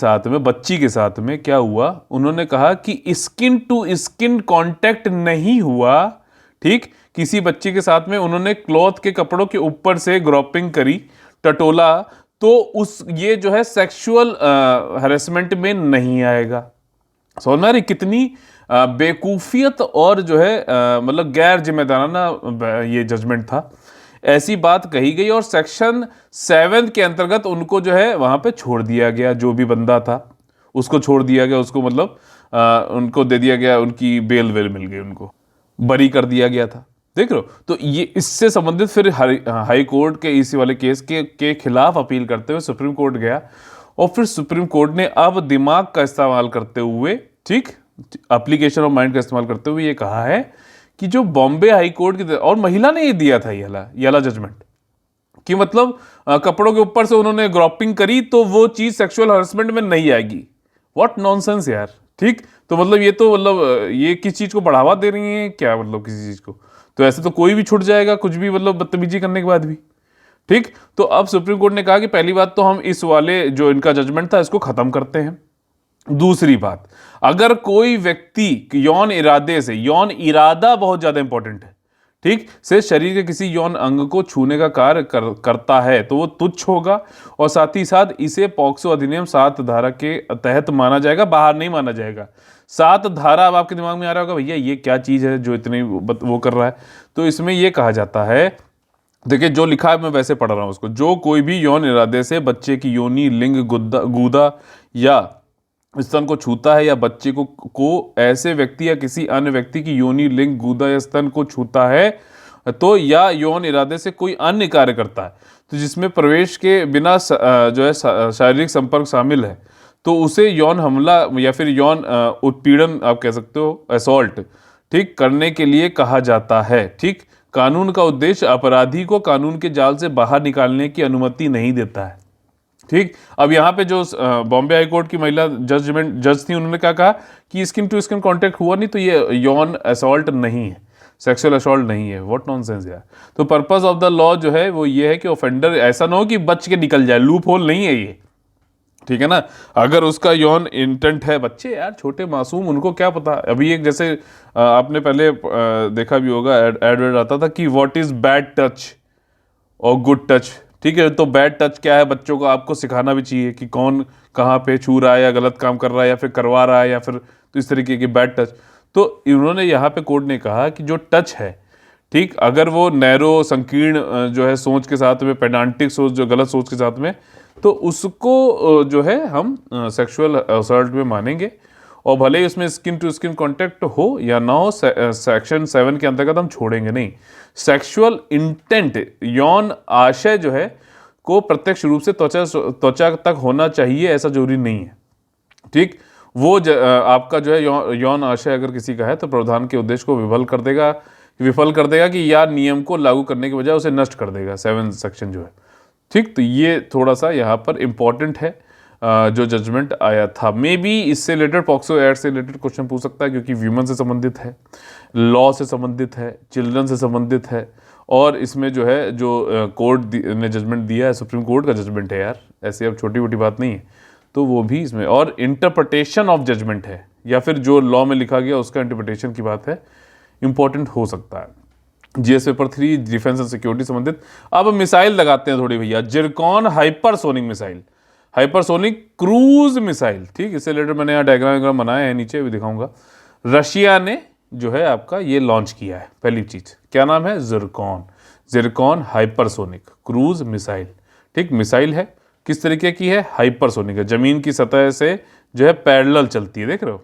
साथ में क्या हुआ, उन्होंने कहा कि स्किन टू स्किन कांटेक्ट नहीं हुआ। ठीक, किसी बच्ची के साथ में उन्होंने क्लॉथ के कपड़ों के ऊपर से ग्रोपिंग करी, टटोला, तो ये जो है सेक्सुअल हैरेसमेंट में नहीं आएगा। समझ में आ रही कितनी बेवकूफियत और जो है मतलब गैर जिम्मेदाराना ये जजमेंट था। ऐसी बात कही गई और सेक्शन 7 के अंतर्गत उनको जो है वहां पे छोड़ दिया गया, जो भी बंदा था उसको छोड़ दिया गया, उसको मतलब उनको दे दिया गया, उनकी बेल वेल मिल गई, उनको बरी कर दिया गया था। देख रहे हो, तो ये इससे संबंधित फिर हाई कोर्ट के इसी वाले केस के खिलाफ अपील करते हुए सुप्रीम कोर्ट गया, और फिर सुप्रीम कोर्ट ने अब दिमाग का इस्तेमाल करते हुए, ठीक, एप्लीकेशन ऑफ माइंड का इस्तेमाल करते हुए ये कहा है कि जो बॉम्बे हाई कोर्ट की, और महिला ने ये दिया था ये वाला जजमेंट, कि मतलब कपड़ों के ऊपर से उन्होंने ग्रोपिंग करी तो वो चीज सेक्सुअल हरासमेंट में नहीं आएगी। व्हाट नॉनसेंस यार। ठीक, तो मतलब ये तो मतलब ये किस चीज को बढ़ावा दे रही है क्या, मतलब किसी चीज को, तो ऐसे तो कोई भी छूट जाएगा कुछ भी, मतलब बदतमीजी करने के बाद भी। ठीक, तो अब सुप्रीम कोर्ट ने कहा कि पहली बात तो हम इस वाले जो इनका जजमेंट था इसको खत्म करते हैं। दूसरी बात, अगर कोई व्यक्ति यौन इरादा बहुत ज्यादा इंपॉर्टेंट है, ठीक, से शरीर के किसी यौन अंग को छूने का कार्य करता है तो वो तुच्छ होगा, और साथ ही साथ इसे पॉक्सो अधिनियम 7 धारा के तहत माना जाएगा, बाहर नहीं माना जाएगा। 7 धारा, अब आपके दिमाग में आ रहा होगा भैया ये क्या चीज है जो इतनी वो कर रहा है, तो इसमें यह कहा जाता है, देखिए जो लिखा है मैं वैसे पढ़ रहा हूं उसको, जो कोई भी यौन इरादे से बच्चे की योनि, लिंग, गूदा या स्तन को छूता है, या बच्चे को ऐसे व्यक्ति या किसी अन्य व्यक्ति की योनि, लिंग, गूदा या स्तन को छूता है, तो या यौन इरादे से कोई अन्य कार्य करता है तो जिसमें प्रवेश के बिना जो है शारीरिक संपर्क शामिल है, तो उसे यौन हमला या फिर यौन उत्पीड़न आप कह सकते हो, असॉल्ट, ठीक, करने के लिए कहा जाता है। ठीक, कानून का उद्देश्य अपराधी को कानून के जाल से बाहर निकालने की अनुमति नहीं देता है। ठीक, अब यहाँ पे जो बॉम्बे हाई कोर्ट की महिला जज थी, उन्होंने क्या कहा कि स्किन टू स्किन कांटेक्ट हुआ नहीं तो ये यौन असॉल्ट नहीं है, सेक्सुअल असॉल्ट नहीं है। व्हाट नॉनसेंस यार। तो पर्पस ऑफ द लॉ जो है वो ये है कि ऑफेंडर ऐसा ना हो कि बच के निकल जाए, लूप होल नहीं है ये, ठीक है ना। अगर उसका यौन इंटेंट है, बच्चे यार छोटे मासूम, उनको क्या पता। अभी एक जैसे आपने पहले देखा भी होगा, एड आता था कि व्हाट इज बैड टच और गुड टच। ठीक है, तो बैड टच क्या है, बच्चों को आपको सिखाना भी चाहिए कि कौन कहाँ पे छू रहा है या गलत काम कर रहा है या फिर करवा रहा है या फिर, तो इस तरीके की बैड टच। तो इन्होंने यहाँ पे कोर्ट ने कहा कि जो टच है, ठीक, अगर वो नैरो, संकीर्ण जो है सोच के साथ में, पेडांटिक सोच, जो गलत सोच के साथ में, तो उसको जो है हम सेक्सुअल असॉल्ट में मानेंगे, और भले ही उसमें स्किन टू स्किन कांटेक्ट हो या ना हो, सेक्शन 7 के अंतर्गत हम छोड़ेंगे नहीं। सेक्सुअल इंटेंट, यौन आशय जो है को प्रत्यक्ष रूप से त्वचा तक होना चाहिए, ऐसा जरूरी नहीं है। ठीक, वो आपका जो है यौन आशय अगर किसी का है तो प्रावधान के उद्देश्य को विफल कर देगा कि या नियम को लागू करने के बजाय उसे नष्ट कर देगा, 7 सेक्शन जो है। ठीक, तो ये थोड़ा सा यहाँ पर इम्पॉर्टेंट है जो जजमेंट आया था। मे बी इससे रिलेटेड पॉक्सो एक्ट से रिलेटेड क्वेश्चन पूछ सकता है, क्योंकि ह्यूमन से संबंधित है, लॉ से संबंधित है, चिल्ड्रन से संबंधित है, और इसमें जो है जो कोर्ट ने जजमेंट दिया है, सुप्रीम कोर्ट का जजमेंट है यार, ऐसे अब छोटी मोटी बात नहीं है, तो वो भी इसमें, और इंटरप्रिटेशन ऑफ जजमेंट है, या फिर जो लॉ में लिखा गया उसका इंटरप्रिटेशन की बात है, इंपॉर्टेंट हो सकता है। GS paper 3 defence and security संबंधित। अब मिसाइल लगाते हैं थोड़ी भैया, Zircon hypersonic missile, hypersonic cruise missile, ठीक, इससे रिलेटेड मैंने यहाँ डायग्राम बनाया है, नीचे भी दिखाऊंगा। रशिया ने जो है आपका ये लॉन्च किया है, पहली चीज क्या नाम है, Zircon, Zircon hypersonic cruise missile. ठीक, मिसाइल है, किस तरीके की है, हाइपरसोनिक है, जमीन की सतह से जो है पैरेलल चलती है, देख रहे हो,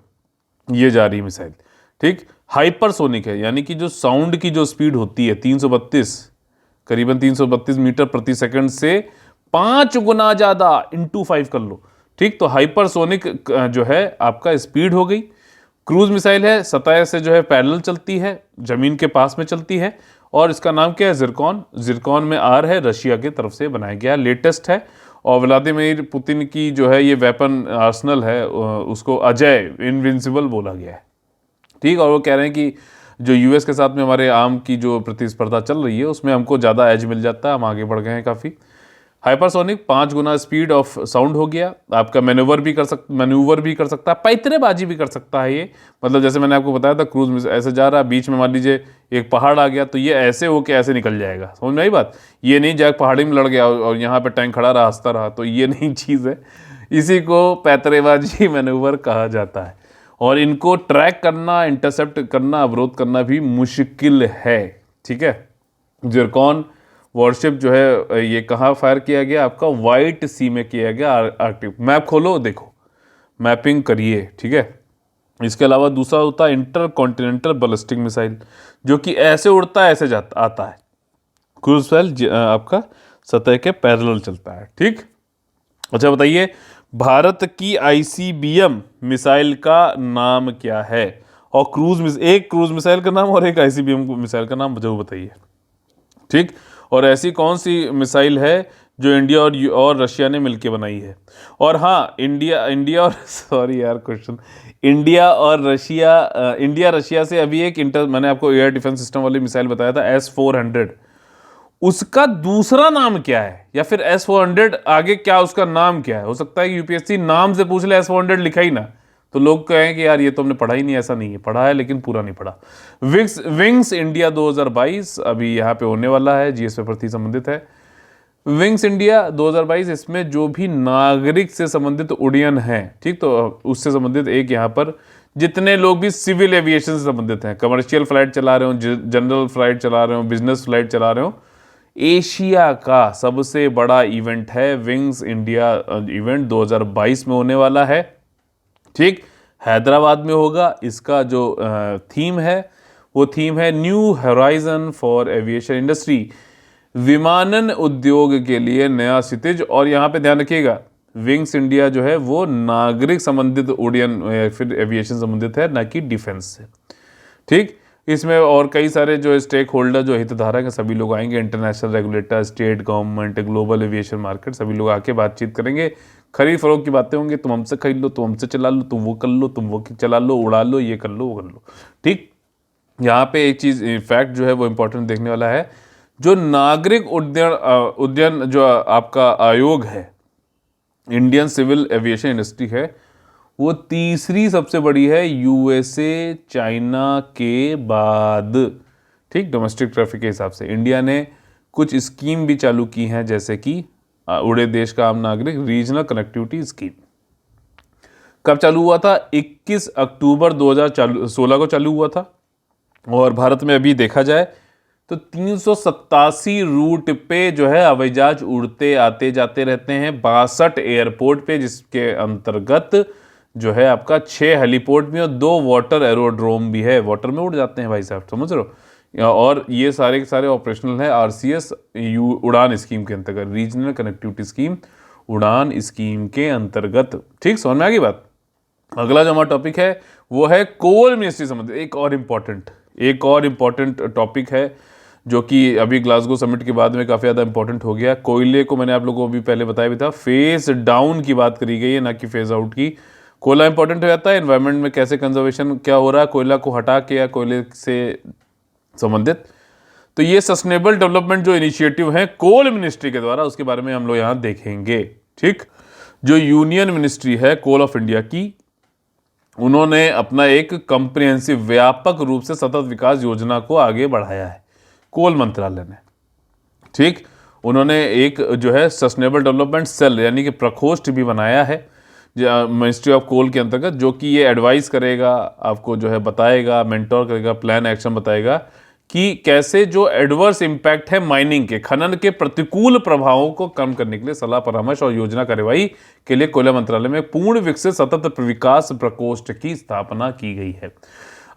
ये जा रही मिसाइल। ठीक, हाइपरसोनिक है, यानी कि जो साउंड की जो स्पीड होती है 332, करीबन 332 मीटर प्रति सेकंड से 5 गुना ज्यादा, इंटू 5 कर लो। ठीक, तो हाइपरसोनिक जो है आपका स्पीड हो गई, क्रूज मिसाइल है, सतह से जो है पैरेलल चलती है, जमीन के पास में चलती है, और इसका नाम क्या है, जिरकॉन। जिरकॉन में आर है, रशिया की तरफ से बनाया गया, लेटेस्ट है, और व्लादिमीर पुतिन की जो है ये वेपन आर्सनल है, उसको अजय इनविंसिबल बोला गया है। ठीक, और वो कह रहे हैं कि जो यूएस के साथ में हमारे आर्म की जो प्रतिस्पर्धा चल रही है उसमें हमको ज़्यादा एज मिल जाता है, हम आगे बढ़ गए हैं काफ़ी। Hypersonic 5 Guna speed of sound हो गया, आपका मैन्यूवर भी कर सकता है, पैतरेबाजी भी कर सकता है ये, मतलब जैसे मैंने आपको बताया था क्रूज में ऐसे जा रहा है, बीच में मान लीजिए एक पहाड़ आ गया तो ये ऐसे होके ऐसे निकल जाएगा, समझ में आई बात, ये नहीं जाके पहाड़ी में लड़ गया और यहाँ पे टैंक खड़ा रहा हंसता रहा, तो ये नहीं चीज़ है, इसी को पैतरेबाजी मैन्यूवर कहा जाता है। और इनको ट्रैक करना, इंटरसेप्ट करना, अवरोध करना भी मुश्किल है। ठीक है, जिरकॉन वॉरशिप जो है ये कहाँ फायर किया गया, आपका व्हाइट सी में किया गया, आर्कटिक। मैप खोलो, देखो, मैपिंग करिए। ठीक है, इसके अलावा दूसरा होता है इंटर कॉन्टिनेंटल बैलिस्टिक मिसाइल, जो कि ऐसे उड़ता है, ऐसे जाता आता है, क्रूज मिसाइल आपका सतह के पैरेलल चलता है। ठीक, अच्छा बताइए, भारत की आईसीबीएम मिसाइल का नाम क्या है, और एक क्रूज मिसाइल का नाम और एक आईसीबीएम मिसाइल का नाम जरूर बताइए। ठीक, और ऐसी कौन सी मिसाइल है जो इंडिया और रशिया ने मिलकर बनाई है, और हाँ, इंडिया और सॉरी यार क्वेश्चन, इंडिया रशिया से अभी एक मैंने आपको एयर डिफेंस सिस्टम वाली मिसाइल बताया था S-400, उसका दूसरा नाम क्या है, या फिर S-400 आगे क्या उसका नाम क्या है। हो सकता है कि यूपीएससी नाम से पूछ ले, S-400 लिखा ही ना, तो लोग कहें कि यार ये तो हमने पढ़ा ही नहीं, ऐसा नहीं है, पढ़ा है लेकिन पूरा नहीं पढ़ा। विंग्स इंडिया 2022 अभी यहाँ पे होने वाला है, जीएस पेपर 3 संबंधित है। विंग्स इंडिया 2022, इसमें जो भी नागरिक से संबंधित उड्डयन है, ठीक, तो उससे संबंधित एक यहाँ पर जितने लोग भी सिविल एविएशन से संबंधित हैं, कमर्शियल फ्लाइट चला रहे हो, जनरल फ्लाइट चला रहे हो, बिजनेस फ्लाइट चला रहे हो, एशिया का सबसे बड़ा इवेंट है विंग्स इंडिया इवेंट 2022 में होने वाला है। ठीक, हैदराबाद में होगा। इसका जो थीम है वो थीम है new horizon for aviation industry, विमानन उद्योग के लिए नया क्षितिज। और यहाँ पे ध्यान रखिएगा, विंग्स इंडिया जो है वो नागरिक संबंधित उड्डयन या फिर एविएशन संबंधित है, ना कि डिफेंस से। ठीक, इसमें और कई सारे जो स्टेक होल्डर, जो हितधारक हैं, सभी लोग आएंगे, international regulator, state government, global aviation market, सभी लोग आके बातचीत करेंगे, खरीद फरोख्त की बातें होंगी, तुम हमसे खरीद लो, तुम हमसे चला लो, तुम वो कर लो, तुम वो चला लो, उड़ा लो, ये कर लो, वो कर लो। ठीक, यहाँ पे एक चीज़ फैक्ट जो है वो इंपॉर्टेंट देखने वाला है, जो नागरिक उड्डयन जो आपका आयोग है, इंडियन सिविल एविएशन इंडस्ट्री है, वो तीसरी सबसे बड़ी है यूएसए चाइना के बाद। ठीक, डोमेस्टिक ट्रैफिक के हिसाब से इंडिया ने कुछ स्कीम भी चालू की हैं, जैसे कि उड़े देश का आम नागरिक रीजनल कनेक्टिविटी स्कीम। कब चालू हुआ था, 21 अक्टूबर 2016 को चालू हुआ था, और भारत में अभी देखा जाए तो 387 रूट पे जो है हवाई जहाज उड़ते आते जाते रहते हैं, 62 एयरपोर्ट पे, जिसके अंतर्गत जो है आपका 6 हेलीपोर्ट भी और 2 वाटर एरोड्रोम भी है, वाटर में उड़ जाते हैं भाई साहब, समझ रहे हो। और ये सारे के सारे ऑपरेशनल है आरसीएस उड़ान स्कीम के अंतर्गत, रीजनल कनेक्टिविटी स्कीम उड़ान स्कीम के अंतर्गत। ठीक, समझ में आ गई बात। अगला जो हमारा टॉपिक है वो है कोल मिनिस्ट्री संबंधित एक और इम्पॉर्टेंट टॉपिक है, जो कि अभी ग्लासगो समिट के बाद में काफ़ी ज़्यादा इंपॉर्टेंट हो गया। कोयले को मैंने आप लोगों को अभी पहले बताया भी था, फेज डाउन की बात करी गई है, ना कि फेज आउट की। कोयला इंपॉर्टेंट हो जाता है, एनवायरनमेंट में कैसे कंजर्वेशन क्या हो रहा है कोयला को हटा के या कोयले से संबंधित। तो ये सस्टेनेबल डेवलपमेंट जो इनिशिएटिव है कोल मिनिस्ट्री के द्वारा, उसके बारे में हम लोग यहाँ देखेंगे। ठीक, जो यूनियन मिनिस्ट्री है कोल ऑफ इंडिया की, उन्होंने अपना एक कंप्रिहेंसिव व्यापक रूप से सतत विकास योजना को आगे बढ़ाया है कोल मंत्रालय ने। ठीक, उन्होंने एक जो है सस्टेनेबल डेवलपमेंट सेल यानी कि प्रकोष्ठ भी बनाया है मिनिस्ट्री ऑफ कोल के अंतर्गत, जो कि ये एडवाइस करेगा, आपको जो है बताएगा, मेंटोर करेगा, प्लान एक्शन बताएगा कि कैसे जो एडवर्स इम्पैक्ट है माइनिंग के, खनन के प्रतिकूल प्रभावों को कम करने के लिए सलाह परामर्श और योजना कार्यवाही के लिए कोयला मंत्रालय में पूर्ण विकसित सतत विकास प्रकोष्ठ की स्थापना की गई है।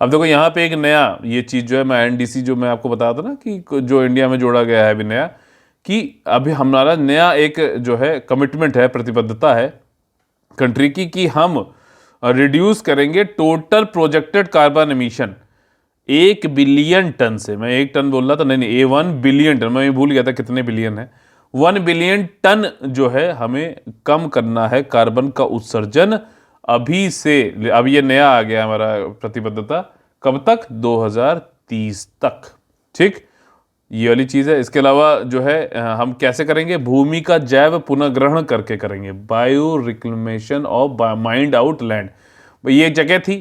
अब देखो यहाँ पे एक नया ये चीज़ जो है, मैं एनडीसी जो मैं आपको बताया था ना कि जो इंडिया में जोड़ा गया है अभी नया, कि अभी हमारा नया एक जो है कमिटमेंट है, प्रतिबद्धता है कंट्री की, कि हम रिड्यूस करेंगे total projected carbon emission 1 billion ton से। मैं 1 टन बोल रहा था, नहीं, ये 1 बिलियन टन, मैं भूल गया था कितने बिलियन है। 1 बिलियन टन जो है हमें कम करना है कार्बन का उत्सर्जन अभी से। अब ये नया आ गया हमारा प्रतिबद्धता, कब तक? 2030 तक। ठीक, ये वाली चीज़ है। इसके अलावा जो है हम कैसे करेंगे, भूमि का जैव पुनर्ग्रहण करके करेंगे, bio reclamation of mind out land. ये जगह थी,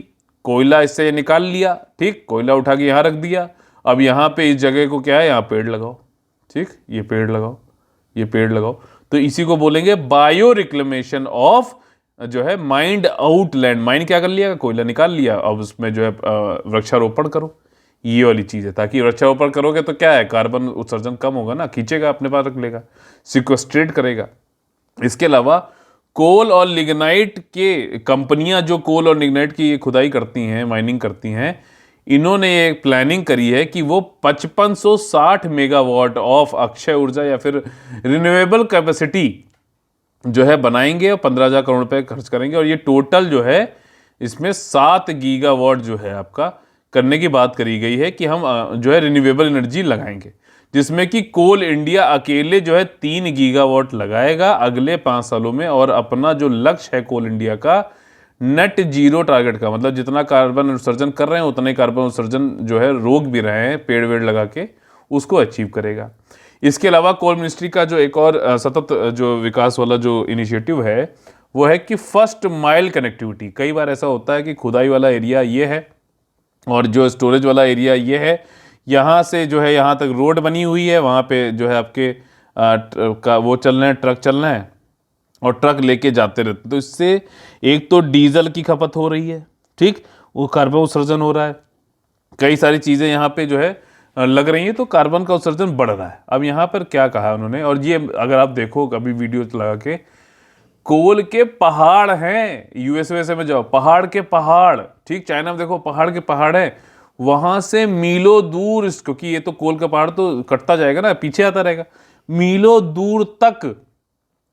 कोयला इससे निकाल लिया, ठीक, कोयला उठा के यहाँ रख दिया, अब यहाँ पे इस जगह को क्या है, यहाँ पेड़ लगाओ। ठीक, ये पेड़ लगाओ, ये पेड़ लगाओ, तो इसी को बोलेंगे बायो रिक्लेमेशन ऑफ जो है माइंड आउट लैंड। माइंड क्या कर लिया, कोयला निकाल लिया, अब उसमें जो है वृक्षारोपण करो, ये वाली चीज़ है। ताकि वृक्षारोपण करोगे तो क्या है, कार्बन उत्सर्जन कम होगा ना, खींचेगा, अपने पास रख लेगा, सिक्वेस्ट्रेट करेगा। इसके अलावा कोल और लिग्नाइट के कंपनियां जो कोल और लिग्नाइट की खुदाई करती हैं, माइनिंग करती हैं, इन्होंने ये प्लानिंग करी है कि वो 5560 मेगावाट ऑफ अक्षय ऊर्जा या फिर रिन्यूएबल कैपेसिटी जो है बनाएंगे और 15,000 करोड़ रुपए खर्च करेंगे। और ये टोटल जो है इसमें 7 गीगावाट जो है आपका करने की बात करी गई है कि हम जो है रिन्यूएबल एनर्जी लगाएंगे, जिसमें कि कोल इंडिया अकेले जो है 3 गीगावाट लगाएगा अगले 5 सालों में। और अपना जो लक्ष्य है कोल इंडिया का नेट जीरो टारगेट का, मतलब जितना कार्बन उत्सर्जन कर रहे हैं उतना ही कार्बन उत्सर्जन जो है रोक भी रहे हैं पेड़ वेड़ लगा के, उसको अचीव करेगा। इसके अलावा कोल मिनिस्ट्री का जो एक और सतत जो विकास वाला जो इनिशिएटिव है वो है कि फर्स्ट माइल कनेक्टिविटी। कई बार ऐसा होता है कि खुदाई वाला एरिया ये है और जो स्टोरेज वाला एरिया ये है, यहाँ से जो है यहाँ तक रोड बनी हुई है, वहाँ पे जो है आपके का वो चल रहे हैं, ट्रक चल रहे हैं और ट्रक लेके जाते रहते, तो इससे एक तो डीजल की खपत हो रही है, ठीक, वो कार्बन उत्सर्जन हो रहा है, कई सारी चीज़ें यहाँ पे जो है लग रही हैं, तो कार्बन का उत्सर्जन बढ़ रहा है। अब यहाँ पर क्या कहा उन्होंने, और ये अगर आप देखो कभी वीडियो लगा के, कोल के पहाड़ हैं, यूएसए में जाओ, पहाड़ के पहाड़, ठीक, चाइना में देखो पहाड़ के पहाड़ है, वहां से मीलों दूर, क्योंकि ये तो कोल का पहाड़ तो कटता जाएगा ना, पीछे आता रहेगा, मीलों दूर तक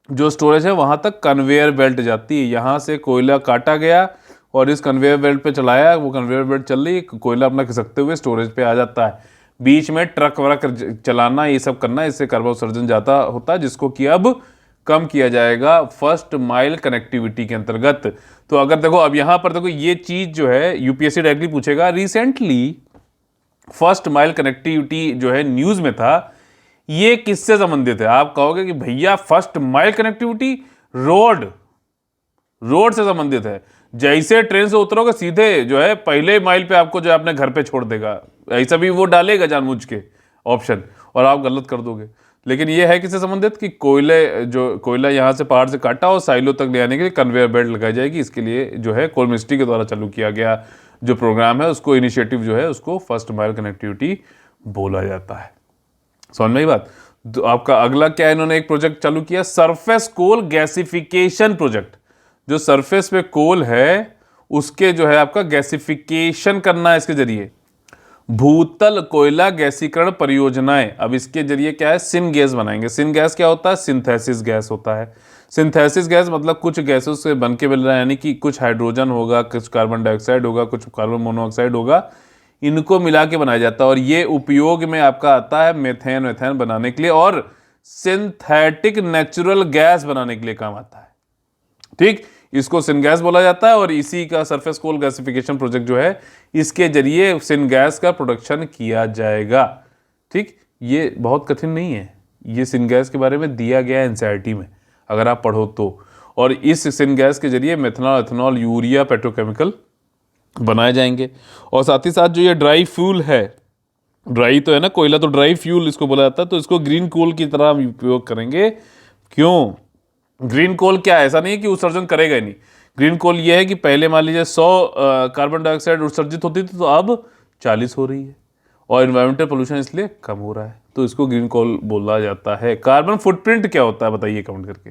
जो स्टोरेज है वहां तक कन्वेयर बेल्ट जाती है। यहां से कोयला काटा गया और इस कन्वेयर बेल्ट पे चलाया, वो कन्वेयर बेल्ट चल रही, कोयला अपना खिसकते हुए स्टोरेज पे आ जाता है। बीच में ट्रक वरक चलाना, ये सब करना, इससे कार्बन उत्सर्जन जाता होता है, जिसको कि अब कम किया जाएगा फर्स्ट माइल कनेक्टिविटी के अंतर्गत। तो अगर देखो अब यहां पर देखो ये चीज जो है यूपीएससी डायरेक्टली पूछेगा, रिसेंटली फर्स्ट माइल कनेक्टिविटी जो है न्यूज में था, ये किससे संबंधित है? आप कहोगे कि भैया फर्स्ट माइल कनेक्टिविटी रोड से संबंधित है, जैसे ट्रेन से उतरोगे सीधे जो है पहले माइल पे आपको जो है अपने घर पे छोड़ देगा, ऐसा भी वो डालेगा जानबूझ के ऑप्शन, और आप गलत कर दोगे। लेकिन ये है किससे संबंधित कि कोयला यहाँ से पहाड़ से काटा और साइलो तक ले आने के लिए कन्वेयर बेल्ट लगाई जाएगी। इसके लिए जो है कोल मिनिस्ट्री के द्वारा चालू किया गया जो प्रोग्राम है, उसको इनिशिएटिव जो है उसको फर्स्ट माइल कनेक्टिविटी बोला जाता है। समझ में ही बात। तो आपका अगला क्या है, इन्होंने एक प्रोजेक्ट चालू किया, सरफेस कोल गैसिफिकेशन प्रोजेक्ट। जो सरफेस पे कोल है उसके जो है आपका गैसिफिकेशन करना है इसके जरिए, भूतल कोयला गैसीकरण परियोजनाएं। अब इसके जरिए क्या है, सिन गैस बनाएंगे। सिन गैस क्या होता है, सिंथेसिस गैस होता है। सिंथेसिस गैस मतलब कुछ गैसों से बन के मिल रहा है, यानी कि कुछ हाइड्रोजन होगा, कुछ कार्बन डाइऑक्साइड होगा, कुछ कार्बन मोनोऑक्साइड होगा, इनको मिला के बनाया जाता है और ये उपयोग में आपका आता है मेथेन वेथेन बनाने के लिए और सिंथेटिक नेचुरल गैस बनाने के लिए काम आता है। ठीक, इसको सिनगैस बोला जाता है और इसी का सरफेस कोल गैसिफिकेशन प्रोजेक्ट जो है इसके जरिए सिनगैस का प्रोडक्शन किया जाएगा। ठीक, ये बहुत कठिन नहीं है, ये सिनगैस के बारे में दिया गया है एनसीईआरटी में अगर आप पढ़ो तो। और इस सिनगैस के जरिए मेथनॉल, एथेनॉल, यूरिया, पेट्रोकेमिकल बनाए जाएंगे। और साथ ही साथ जो ये ड्राई फ्यूल है, ड्राई तो है ना कोयला, तो ड्राई फ्यूल इसको बोला जाता है, तो इसको ग्रीन कोल की तरह हम उपयोग करेंगे। क्यों? ग्रीन कोल क्या है? ऐसा नहीं है कि उत्सर्जन करेगा ही नहीं। ग्रीन कोल ये है कि पहले मान लीजिए 100 कार्बन डाइऑक्साइड उत्सर्जित होती थी तो अब 40 हो रही है और इन्वायरमेंटल पोल्यूशन इसलिए कम हो रहा है, तो इसको ग्रीन कोल बोला जाता है। कार्बन फुटप्रिंट क्या होता है बताइए कमेंट करके।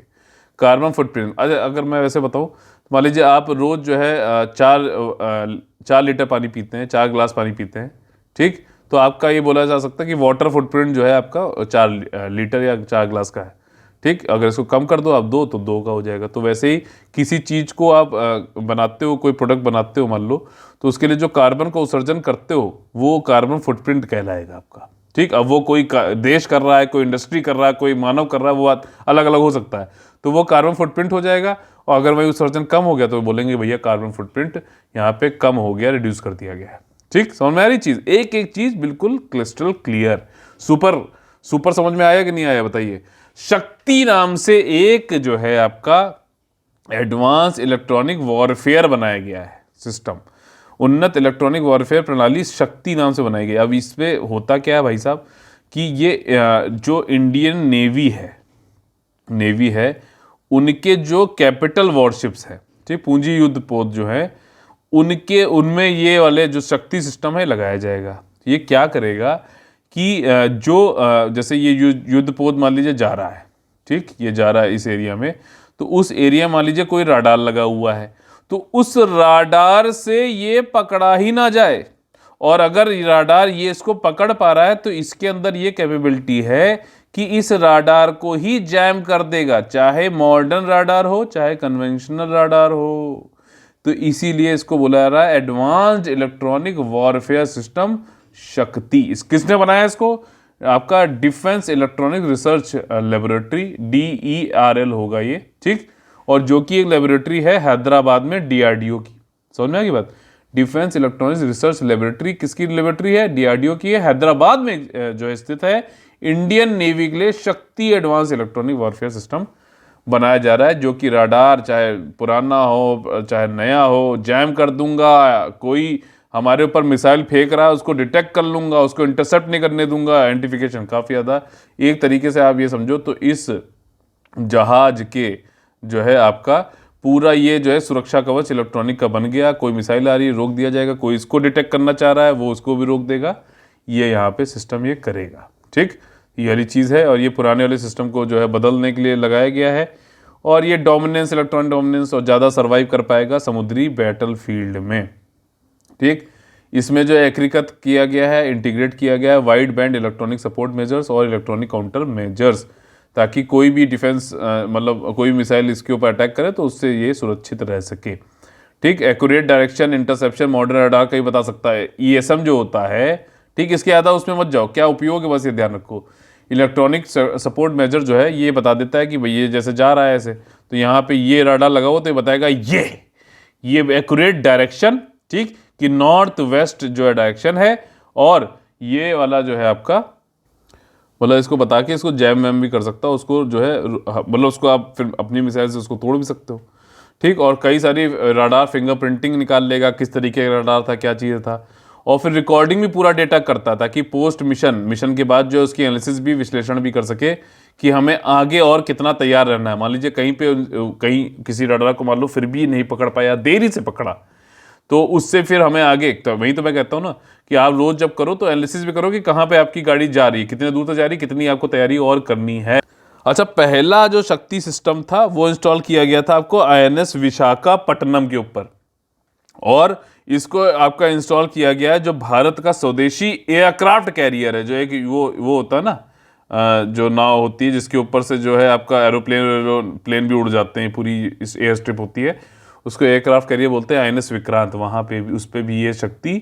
कार्बन फुटप्रिंट अगर मैं वैसे बताऊं तो मान लीजिए आप रोज जो है 4 लीटर पानी पीते हैं, 4 ग्लास पानी पीते हैं। ठीक, तो आपका ये बोला जा सकता है कि वाटर फुटप्रिंट जो है आपका 4 लीटर या 4 ग्लास का है। ठीक, अगर इसको कम कर दो आप 2 तो 2 का हो जाएगा। तो वैसे ही किसी चीज़ को आप बनाते हो, कोई प्रोडक्ट बनाते हो मान लो, तो उसके लिए जो कार्बन का उत्सर्जन करते हो वो कार्बन फुटप्रिंट कहलाएगा आपका। ठीक, अब वो कोई देश कर रहा है, कोई इंडस्ट्री कर रहा है, कोई मानव कर रहा है, वो बात अलग अलग हो सकता है, तो वो कार्बन फुटप्रिंट हो जाएगा। और अगर वही उत्सर्जन कम हो गया तो बोलेंगे भैया कार्बन फुटप्रिंट यहाँ पे कम हो गया, रिड्यूस कर दिया गया है। ठीक, समझ में आ रही चीज़? एक एक चीज़ बिल्कुल क्रिस्टल क्लियर। सुपर समझ में आया कि नहीं आया बताइए। शक्ति नाम से एक जो है आपका एडवांस इलेक्ट्रॉनिक वॉरफेयर बनाया गया है सिस्टम, उन्नत इलेक्ट्रॉनिक वॉरफेयर प्रणाली शक्ति नाम से बनाई गई। अब इसमें होता क्या है भाई साहब कि ये जो इंडियन नेवी है उनके जो कैपिटल वॉरशिप्स है, ठीक, पूंजी युद्ध पोत जो है उनमें ये वाले जो शक्ति सिस्टम है लगाया जाएगा। ये क्या करेगा कि जैसे ये युद्ध पोत मान लीजिए जा रहा है, ठीक, ये जा रहा है इस एरिया में, तो उस एरिया मान लीजिए कोई राडार लगा हुआ है, तो उस राडार से ये पकड़ा ही ना जाए। और अगर राडार ये इसको पकड़ पा रहा है तो इसके अंदर ये कैपेबिलिटी है कि इस राडार को ही जैम कर देगा, चाहे मॉडर्न राडार हो चाहे कन्वेंशनल राडार हो। तो इसीलिए इसको बोला जा रहा है एडवांस्ड इलेक्ट्रॉनिक वॉरफेयर सिस्टम शक्ति। किसने बनाया इसको? आपका defence electronic research laboratory, DERL होगा ये। ठीक, और जो कि एक लेबोरेटरी है हैदराबाद में DRDO की। समझ में आ गई बात? डिफेंस इलेक्ट्रॉनिक्स रिसर्च लेबोरेटरी किसकी लेबोरेटरी है? DRDO की है, हैदराबाद में जो स्थित है। इंडियन नेवी के लिए शक्ति एडवांस इलेक्ट्रॉनिक वॉरफेयर सिस्टम बनाया जा रहा है, जो कि राडार चाहे पुराना हो चाहे नया हो जैम कर दूंगा। कोई हमारे ऊपर मिसाइल फेंक रहा है उसको डिटेक्ट कर लूंगा, उसको इंटरसेप्ट नहीं करने दूंगा। आइडेंटिफिकेशन काफ़ी ज़्यादा, एक तरीके से आप ये समझो तो इस जहाज के जो है आपका पूरा ये जो है सुरक्षा कवच इलेक्ट्रॉनिक का बन गया। कोई मिसाइल आ रही है रोक दिया जाएगा, कोई इसको डिटेक्ट करना चाह रहा है वो उसको भी रोक देगा, ये यहाँ पे सिस्टम ये करेगा। ठीक, ये वाली चीज़ है और ये पुराने वाले सिस्टम को जो है बदलने के लिए लगाया गया है। और ये डोमिनेंस, इलेक्ट्रॉनिक डोमिनेंस और ज़्यादा सर्वाइव कर पाएगा समुद्री बैटल फील्ड में। ठीक, इसमें जो एकीकृत किया गया है, इंटीग्रेट किया गया है wide band electronic support measures और इलेक्ट्रॉनिक काउंटर मेजर्स, ताकि कोई भी डिफेंस मतलब कोई भी मिसाइल इसके ऊपर अटैक करे तो उससे ये सुरक्षित रह सके। ठीक, accurate direction interception modern radar का ही बता सकता है। ESM जो होता है, ठीक, इसके ज़्यादा उसमें मत जाओ, क्या उपयोग है बस ये ध्यान रखो। इलेक्ट्रॉनिक सपोर्ट मेजर जो है ये बता देता है कि भाई ये जैसे जा रहा है ऐसे, तो यहाँ पे ये रडार लगा हो तो ये बताएगा ये एक्यूरेट डायरेक्शन, ठीक, कि नॉर्थ वेस्ट जो है डायरेक्शन है। और ये वाला जो है आपका मतलब इसको बता के इसको जैम वैम भी कर सकता हो, उसको जो है मतलब उसको आप फिर अपनी मिसाइल से उसको तोड़ भी सकते हो। ठीक, और कई सारी रडार फिंगरप्रिंटिंग निकाल लेगा, किस तरीके का रडार था, क्या चीज़ था, और फिर रिकॉर्डिंग भी पूरा डेटा करता था कि पोस्ट मिशन के बाद जो उसकी एनालिसिस भी, विश्लेषण भी कर सके कि हमें आगे और कितना तैयार रहना है। मान लीजिए कहीं किसी रडार को मान लो फिर भी नहीं पकड़ पाया, देरी से पकड़ा, तो उससे फिर हमें आगे, तो वही तो मैं कहता हूँ ना कि आप रोज जब करो तो एनालिसिस भी करो कि कहाँ पे आपकी गाड़ी जा रही है, कितने दूर तक जा रही है, कितनी आपको तैयारी और करनी है। अच्छा, पहला जो शक्ति सिस्टम था वो इंस्टॉल किया गया था आपको INS विशाखापट्टनम के ऊपर, और इसको आपका इंस्टॉल किया गया है जो भारत का स्वदेशी एयरक्राफ्ट कैरियर है, जो एक वो होता है ना जो नाव होती है जिसके ऊपर से जो है आपका एरोप्लेन भी उड़ जाते हैं, पूरी इस एयर स्ट्रिप होती है, उसको एयरक्राफ्ट कैरियर बोलते हैं। INS विक्रांत, वहाँ पे भी उस पर भी ये शक्ति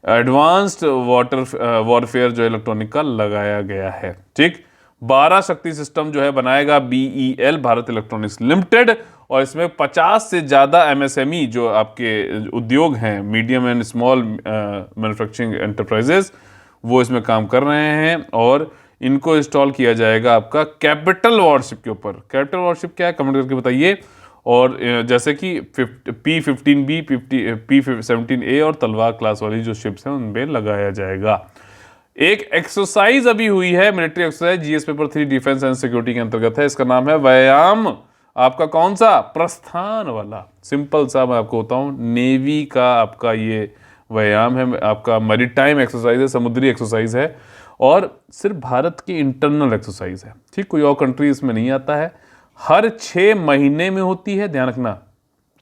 एडवांस्ड वॉरफेयर जो इलेक्ट्रॉनिक का लगाया गया है। ठीक, 12 शक्ति सिस्टम जो है बनाएगा BEL, भारत इलेक्ट्रॉनिक्स लिमिटेड, और इसमें 50 से ज़्यादा MSME जो आपके उद्योग हैं, medium and small manufacturing enterprises, वो इसमें काम कर रहे हैं और इनको इंस्टॉल किया जाएगा आपका कैपिटल वॉरशिप के ऊपर। कैपिटल वॉरशिप क्या है, कमेंट करके बताइए। और जैसे कि P-15B, P-17A और तलवार क्लास वाली जो शिप्स हैं उनमें लगाया जाएगा। एक एक्सरसाइज अभी हुई है, military exercise, GS paper 3 defence and security के अंतर्गत है। इसका नाम है व्यायाम, आपका कौन सा, प्रस्थान वाला। सिंपल सा मैं आपको बताऊं, नेवी का आपका ये व्यायाम है, आपका मैरीटाइम एक्सरसाइज है, समुद्री एक्सरसाइज है, और सिर्फ भारत की इंटरनल एक्सरसाइज है। ठीक, कोई और कंट्री इसमें नहीं आता है। हर 6 महीने में होती है, ध्यान रखना,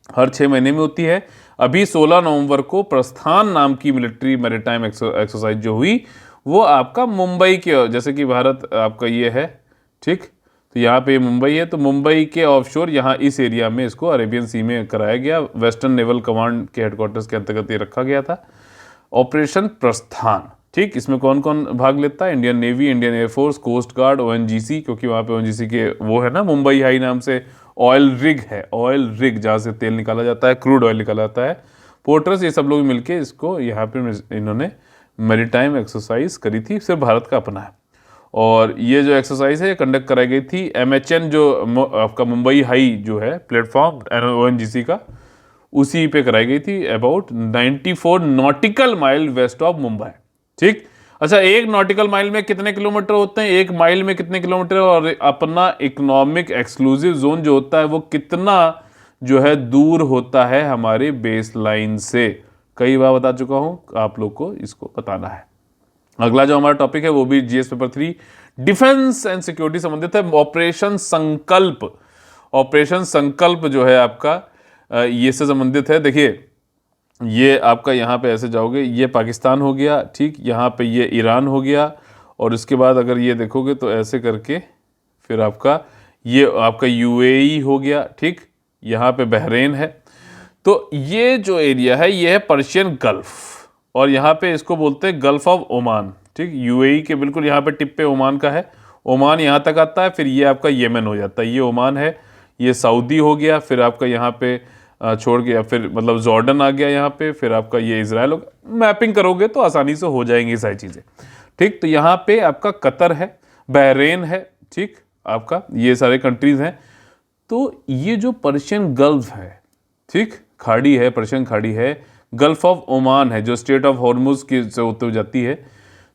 हर 6 महीने में होती है। अभी 16 नवंबर को प्रस्थान नाम की मिलिट्री मैरीटाइम एक्सरसाइज जो हुई वो आपका मुंबई के, जैसे कि भारत आपका ये है, ठीक, तो यहाँ पे मुंबई है, तो मुंबई के ऑफशोर यहाँ इस एरिया में इसको अरेबियन सी में कराया गया। वेस्टर्न नेवल कमांड के हेडक्वार्टर्स के अंतर्गत ये रखा गया था, ऑपरेशन प्रस्थान। ठीक, इसमें कौन कौन भाग लेता है, Indian navy, Indian air force, coast guard, ONGC, क्योंकि वहाँ पे ONGC के वो है ना, मुंबई हाई नाम से ऑयल रिग है, ऑयल रिग जहाँ से तेल निकाला जाता है, क्रूड ऑयल निकाला जाता है, पोर्टर्स, ये सब लोग मिलके इसको यहाँ पे इन्होंने मैरीटाइम एक्सरसाइज करी थी, सिर्फ भारत का अपना है। और ये जो एक्सरसाइज है कंडक्ट कराई गई थी MHN जो आपका मुंबई हाई जो है प्लेटफॉर्म ONGC का, उसी पे कराई गई थी, about 94 nautical mile west of Mumbai. ठीक, अच्छा, 1 नॉटिकल माइल में कितने किलोमीटर होते हैं, 1 माइल में कितने किलोमीटर, और अपना इकोनॉमिक एक्सक्लूसिव जोन जो होता है वो कितना जो है दूर होता है हमारे बेस लाइन से, कई बार बता चुका हूं, आप लोग को इसको बताना है। अगला जो हमारा टॉपिक है वो भी GS paper 3 defence and security संबंधित है, ऑपरेशन संकल्प। ऑपरेशन संकल्प जो है आपका ये से संबंधित है। देखिए, ये आपका यहाँ पे ऐसे जाओगे, ये पाकिस्तान हो गया, ठीक, यहाँ पे ये ईरान हो गया, और इसके बाद अगर ये देखोगे तो ऐसे करके फिर आपका ये आपका UAE हो गया, ठीक, यहाँ पे बहरीन है। तो ये जो एरिया है ये है पर्शियन गल्फ, और यहाँ पे इसको बोलते हैं गल्फ ऑफ ओमान। ठीक, UAE के बिल्कुल यहाँ पे टिप पे ओमान का है, ओमान यहाँ तक आता है, फिर ये आपका येमन हो जाता है, ये ओमान है, ये सऊदी हो गया, फिर आपका यहाँ पे छोड़ गया, फिर मतलब जॉर्डन आ गया यहाँ पे, फिर आपका ये इजराइल हो गया। मैपिंग करोगे तो आसानी से हो जाएंगी सारी चीज़ें। ठीक, तो यहाँ पे आपका कतर है, बहरीन है, ठीक, आपका ये सारे कंट्रीज हैं। तो ये जो पर्शियन गल्फ है, ठीक, खाड़ी है, पर्शियन खाड़ी है, गल्फ ऑफ ओमान है जो स्टेट ऑफ हॉर्मुज की से होते हुए जाती है।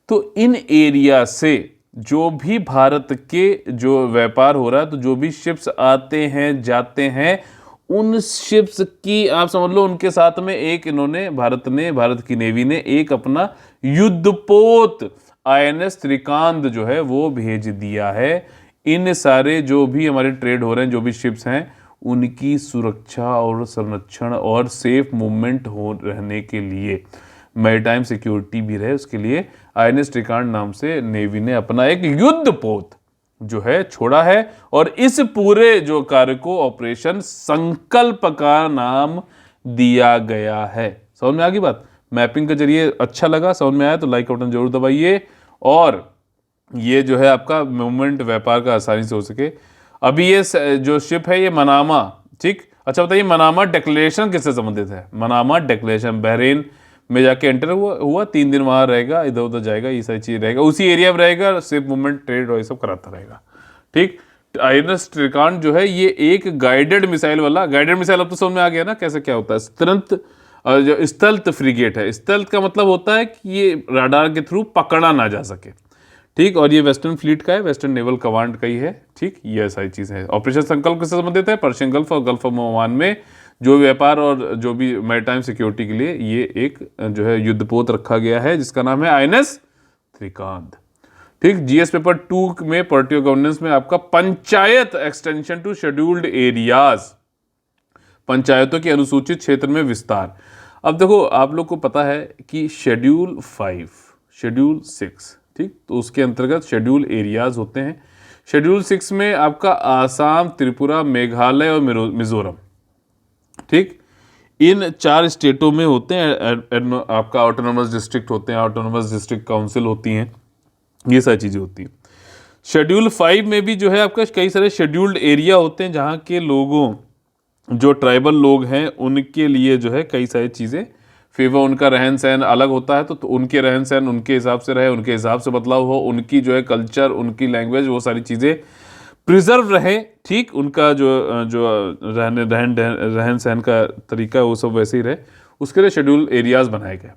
तो इन एरिया से जो भी भारत के जो व्यापार हो रहा है, तो जो भी शिप्स आते हैं जाते हैं, उन शिप्स की आप समझ लो उनके साथ में एक इन्होंने भारत की नेवी ने एक अपना युद्धपोत INS त्रिकांत जो है वो भेज दिया है। इन सारे जो भी हमारे ट्रेड हो रहे हैं, जो भी शिप्स हैं, उनकी सुरक्षा और संरक्षण और सेफ मूवमेंट हो रहने के लिए, मैरीटाइम सिक्योरिटी भी रहे उसके लिए, INS त्रिकांत नाम से नेवी ने अपना एक युद्धपोत जो है छोड़ा है, और इस पूरे जो कार्य को ऑपरेशन संकल्प का नाम दिया गया है। समझ में आ गई बात? मैपिंग के जरिए अच्छा लगा, समझ में आया तो लाइक बटन जरूर दबाइए, और ये जो है आपका मूवमेंट व्यापार का आसानी से हो सके। अभी ये जो शिप है ये मनामा, ठीक, अच्छा बताइए मनामा डिक्लेरेशन किससे संबंधित है? मनामा डिक्लेरेशन बहरीन में जाके एंटर हुआ 3 दिन वहाँ रहेगा, इधर उधर जाएगा, ये सारी चीज़ रहेगा, उसी एरिया में रहेगा, शिप मूवमेंट ट्रेड और ये सब कराता रहेगा। ठीक, INS त्रिकांत जो है ये एक गाइडेड मिसाइल वाला, गाइडेड मिसाइल अब तो समझ में आ गया ना कैसे क्या होता है। जो स्टेल्थ फ्रिगेट है, स्टेल्थ का मतलब होता है कि ये राडार के थ्रू पकड़ा ना जा सके। ठीक, और ये वेस्टर्न फ्लीट का है, वेस्टर्न नेवल कमांड का ही है। ठीक, ये सारी चीज़ है। ऑपरेशन संकल्प किससे संबंधित है? पर्शियन गल्फ और गल्फ ऑफ ओमान में जो व्यापार और जो भी मैरीटाइम सिक्योरिटी के लिए ये एक जो है युद्धपोत रखा गया है जिसका नाम है INS त्रिकांत। ठीक, GS पेपर 2 में पार्टी ऑफ गवर्नेंस में आपका panchayat extension to scheduled areas, पंचायतों के अनुसूचित क्षेत्र में विस्तार। अब देखो आप लोग को पता है कि शेड्यूल 5, शेड्यूल 6, ठीक, तो उसके अंतर्गत शेड्यूल एरियाज होते हैं। शेड्यूल 6 में आपका आसाम, त्रिपुरा, मेघालय और मिजोरम, ठीक, इन 4 स्टेटों में होते हैं। आपका ऑटोनोमस डिस्ट्रिक्ट होते हैं, ऑटोनोमस डिस्ट्रिक्ट काउंसिल होती हैं, ये सारी चीज़ें होती हैं। शेड्यूल 5 में भी जो है आपका कई सारे शेड्यूल्ड एरिया होते हैं, जहाँ के लोगों, जो ट्राइबल लोग हैं, उनके लिए जो है कई सारी चीज़ें फेवर, उनका रहन सहन अलग होता है, तो उनके रहन सहन उनके हिसाब से रहे, उनके हिसाब से बदलाव हो, उनकी जो है कल्चर, उनकी लैंग्वेज, वो सारी चीज़ें प्रिजर्व रहे, ठीक, उनका जो जो रहन सहन का तरीका है वो सब वैसे ही रहे, उसके लिए शेड्यूल एरियाज बनाए गए।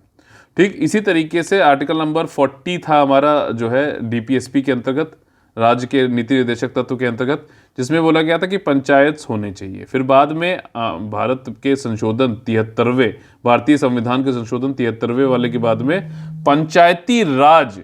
ठीक, इसी तरीके से आर्टिकल नंबर 40 था हमारा जो है डीपीएसपी के अंतर्गत, राज्य के नीति निर्देशक तत्व के अंतर्गत, जिसमें बोला गया था कि पंचायत होने चाहिए। फिर बाद में भारत के संशोधन 73वें, भारतीय संविधान के संशोधन 73वें वाले के बाद में पंचायती राज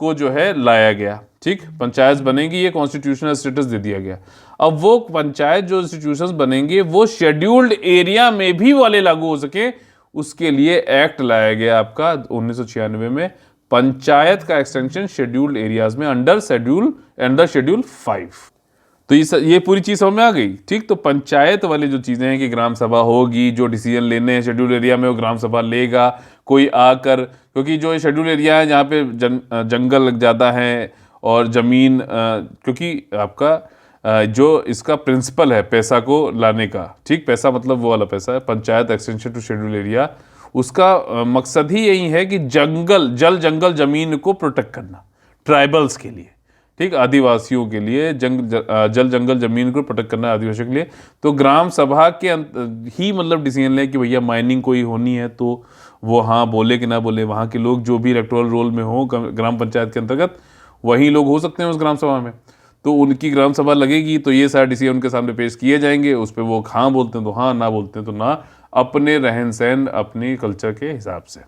को जो है लाया गया। ठीक, पंचायत बनेगी, ये कॉन्स्टिट्यूशनल स्टेटस दे दिया गया। अब वो पंचायत जो इंस्टीट्यूशंस बनेंगे वो शेड्यूल्ड एरिया में भी वाले लागू हो सके, उसके लिए एक्ट लाया गया आपका 1996 में, पंचायत का एक्सटेंशन शेड्यूल्ड एरियाज में अंडर शेड्यूल 5। तो ये पूरी चीज समझ में आ गई। ठीक, तो पंचायत वाली जो चीजें हैं कि ग्राम सभा होगी, जो डिसीजन लेने हैं शेड्यूल एरिया में वो ग्राम सभा लेगा, कोई आकर, क्योंकि जो शेड्यूल एरिया है जहाँ पे जंगल ज़्यादा है और ज़मीन, क्योंकि आपका जो इसका प्रिंसिपल है पैसा को लाने का, ठीक, पैसा मतलब वो वाला पैसा है, panchayat extension to schedule area, उसका मकसद ही यही है कि जल जंगल ज़मीन को प्रोटेक्ट करना ट्राइबल्स के लिए, ठीक, आदिवासियों के लिए जल जंगल ज़मीन को प्रोटेक्ट करना आदिवासियों के लिए। तो ग्राम सभा के ही मतलब डिसीजन ले कि भैया माइनिंग कोई होनी है तो वो हाँ बोले कि ना बोले, वहाँ के लोग जो भी इलेक्टोरल रोल में हो ग्राम पंचायत के अंतर्गत, वही लोग हो सकते हैं उस ग्राम सभा में। तो उनकी ग्राम सभा लगेगी तो ये सारे डिसीजन उनके सामने पेश किए जाएंगे, उस पर वो हाँ बोलते हैं तो हाँ, ना बोलते हैं तो ना, अपने रहन सहन अपनी कल्चर के हिसाब से।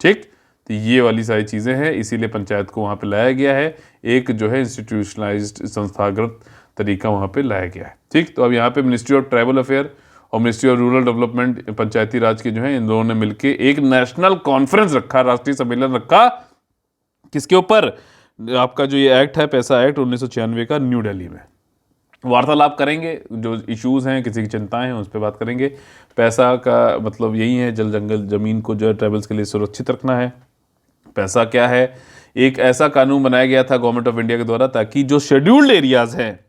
ठीक, तो ये वाली सारी चीज़ें हैं, इसीलिए पंचायत को वहाँ पे लाया गया है, एक जो है इंस्टीट्यूशनलाइज्ड संस्थागत तरीका वहाँ पे लाया गया है। ठीक, तो अब यहाँ पे मिनिस्ट्री ऑफ ट्राइबल अफेयर और मिनिस्ट्री ऑफ रूरल डेवलपमेंट, पंचायती राज के जो है, इन दोनों ने मिलकर एक नेशनल कॉन्फ्रेंस रखा, राष्ट्रीय सम्मेलन रखा, किसके ऊपर, आपका जो ये एक्ट है पैसा एक्ट 1996 का, न्यू दिल्ली में वार्तालाप करेंगे, जो इश्यूज हैं, किसी की चिंताएं हैं, उस पर बात करेंगे। पैसा का मतलब यही है, जल जंगल ज़मीन को जो है ट्राइबल्स के लिए सुरक्षित रखना है। पैसा क्या है, एक ऐसा कानून बनाया गया था गवर्नमेंट ऑफ इंडिया के द्वारा, ताकि जो शेड्यूल्ड एरियाज हैं,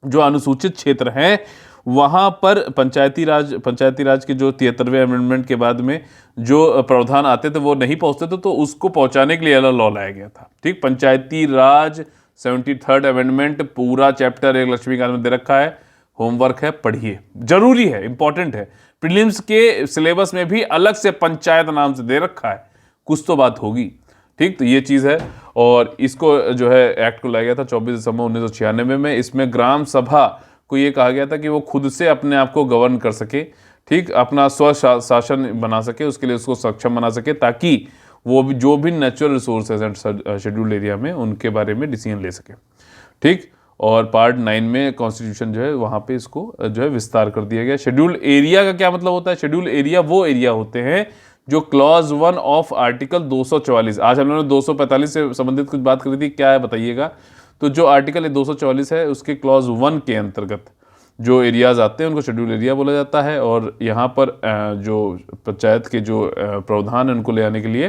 जो अनुसूचित क्षेत्र हैं, वहाँ पर पंचायती राज के जो 73वें अमेंडमेंट के बाद में जो प्रावधान आते थे वो नहीं पहुँचते थे, तो उसको पहुँचाने के लिए अलग लॉ लाया गया था। ठीक, पंचायती राज 73rd अमेंडमेंट, पूरा चैप्टर एक लक्ष्मीकांत में दे रखा है, होमवर्क है, पढ़िए, जरूरी है, इंपॉर्टेंट है। प्रीलिम्स के सिलेबस में भी अलग से पंचायत नाम से दे रखा है, कुछ तो बात होगी। ठीक, तो ये चीज़ है, और इसको जो है एक्ट को लाया गया था 24 दिसंबर 1996 में। इसमें ग्राम सभा को ये कहा गया था कि वो खुद से अपने आप को गवर्न कर सके, ठीक, अपना स्वशासन बना सके, उसके लिए उसको सक्षम बना सके, ताकि वो भी जो भी नेचुरल रिसोर्सेज हैं शेड्यूल्ड एरिया में, उनके बारे में डिसीजन ले सके। ठीक, और पार्ट 9 में कॉन्स्टिट्यूशन जो है वहाँ पे इसको जो है विस्तार कर दिया गया। शेड्यूल एरिया का क्या मतलब होता है, शेड्यूल एरिया वो एरिया होते हैं जो क्लॉज 1 ऑफ आर्टिकल 244, आज हम लोगों ने 245 से संबंधित कुछ बात करी थी, क्या है बताइएगा। तो जो आर्टिकल 244 है उसके क्लॉज 1 के अंतर्गत जो एरियाज आते हैं उनको शेड्यूल एरिया बोला जाता है, और यहाँ पर जो पंचायत के जो प्रावधान है उनको ले आने के लिए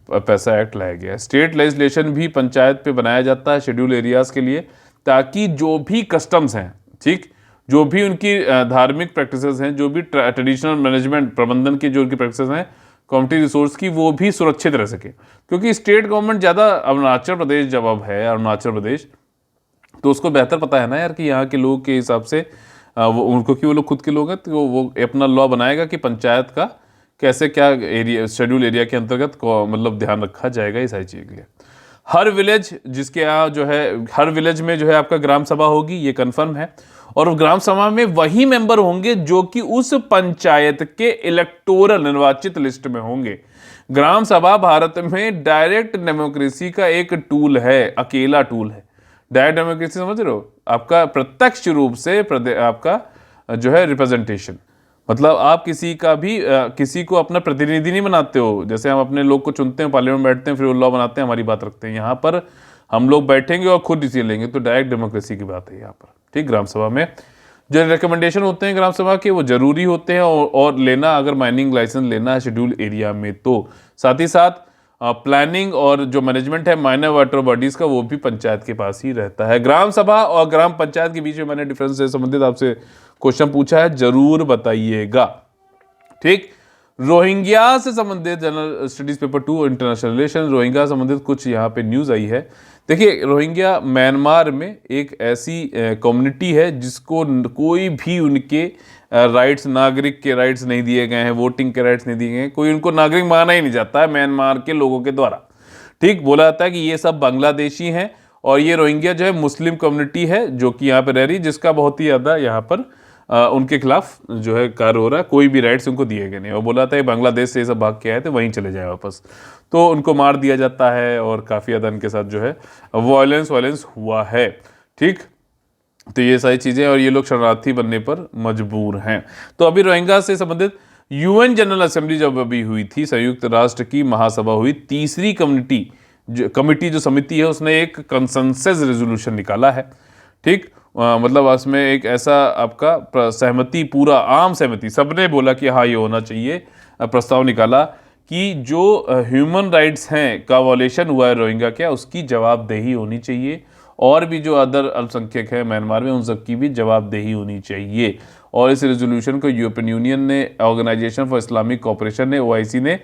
पैसा एक्ट लाया गया है। स्टेट लेजिस्लेशन भी पंचायत पे बनाया जाता है शेड्यूल एरियाज के लिए, ताकि जो भी कस्टम्स हैं, ठीक, जो भी उनकी धार्मिक प्रैक्टिसेस हैं, जो भी ट्रेडिशनल मैनेजमेंट प्रबंधन की जो उनकी प्रैक्टिसेस हैं कम्युनिटी रिसोर्स की, वो भी सुरक्षित रह सके। क्योंकि स्टेट गवर्नमेंट ज़्यादा, अरुणाचल प्रदेश जब अब है अरुणाचल प्रदेश, तो उसको बेहतर पता है ना यार कि यहाँ के लोग के हिसाब से वो उनको, कि वो लोग खुद के लोग हैं, तो वो अपना लॉ बनाएगा कि पंचायत का कैसे क्या एरिया, शेड्यूल एरिया के अंतर्गत मतलब ध्यान रखा जाएगा, ये सारी चीज़ के लिए। हर विलेज, जिसके यहाँ जो है हर विलेज में जो है आपका ग्राम सभा होगी, ये कंफर्म है, और ग्राम सभा में वही मेंबर होंगे जो कि उस पंचायत के इलेक्टोरल निर्वाचित लिस्ट में होंगे। ग्राम सभा भारत में डायरेक्ट डेमोक्रेसी का एक टूल है, अकेला टूल है। डायरेक्ट डेमोक्रेसी समझ रहे हो, आपका प्रत्यक्ष रूप से आपका जो है रिप्रेजेंटेशन, मतलब आप किसी को अपना प्रतिनिधि नहीं बनाते हो, जैसे हम अपने लोग को चुनते हैं, पार्लियामेंट में बैठते हैं, फिर वो लॉ बनाते हैं, हमारी बात रखते हैं। यहाँ पर हम लोग बैठेंगे और खुद डिसीजन लेंगे, तो डायरेक्ट डेमोक्रेसी की बात है यहाँ पर। ठीक, ग्राम सभा में जो रिकमेंडेशन होते हैं ग्राम सभा के वो जरूरी होते हैं, और लेना अगर माइनिंग लाइसेंस लेना है शेड्यूल एरिया में तो। साथ ही साथ प्लानिंग और जो मैनेजमेंट है माइनर वाटर बॉडीज का वो भी पंचायत के पास ही रहता है। ग्राम सभा और ग्राम पंचायत के बीच में मैंने डिफरेंस से संबंधित आपसे क्वेश्चन पूछा है, जरूर बताइएगा। ठीक, रोहिंग्या से संबंधित general studies paper 2 international relation, Rohingya से संबंधित कुछ यहाँ पे न्यूज आई है। देखिए, रोहिंग्या म्यांमार में एक ऐसी कम्युनिटी है जिसको कोई भी उनके राइट्स, नागरिक के राइट्स नहीं दिए गए हैं, वोटिंग के राइट्स नहीं दिए गए हैं, कोई उनको नागरिक माना ही नहीं जाता है म्यांमार के लोगों के द्वारा। ठीक, बोला जाता है कि ये सब बांग्लादेशी हैं, और ये रोहिंग्या जो है मुस्लिम कम्युनिटी है जो कि यहाँ पे रह रही, जिसका बहुत ही ज़्यादा यहाँ पर उनके खिलाफ जो है कार्य हो रहा है, कोई भी राइट्स उनको दिए गए नहीं। और बोला था बांग्लादेश से ये सब भाग के आए थे, वहीं चले जाए वापस, तो उनको मार दिया जाता है और काफ़ी ज़्यादा उनके साथ जो है वायलेंस हुआ है। ठीक, तो ये सारी चीज़ें, और ये लोग शरणार्थी बनने पर मजबूर हैं। तो अभी रोहिंग्या से संबंधित यूएन जनरल असेंबली जब अभी हुई थी, संयुक्त राष्ट्र की महासभा हुई, तीसरी कमिटी जो समिति है उसने एक कंसेंसस रेजोल्यूशन निकाला है। ठीक, मतलब उसमें एक ऐसा आपका सहमति, पूरा आम सहमति, सबने बोला कि हाँ ये होना चाहिए, प्रस्ताव निकाला कि जो ह्यूमन राइट्स हैं का वॉलेशन हुआ है रोहिंग्या क्या, उसकी जवाबदेही होनी चाहिए, और भी जो अदर अल्पसंख्यक हैं म्यांमार में उन सब की भी जवाबदेही होनी चाहिए। और इस रेजोल्यूशन को यूरोपियन यूनियन ने, ऑर्गेनाइजेशन फॉर इस्लामिक कोऑपरेशन ने, OIC ने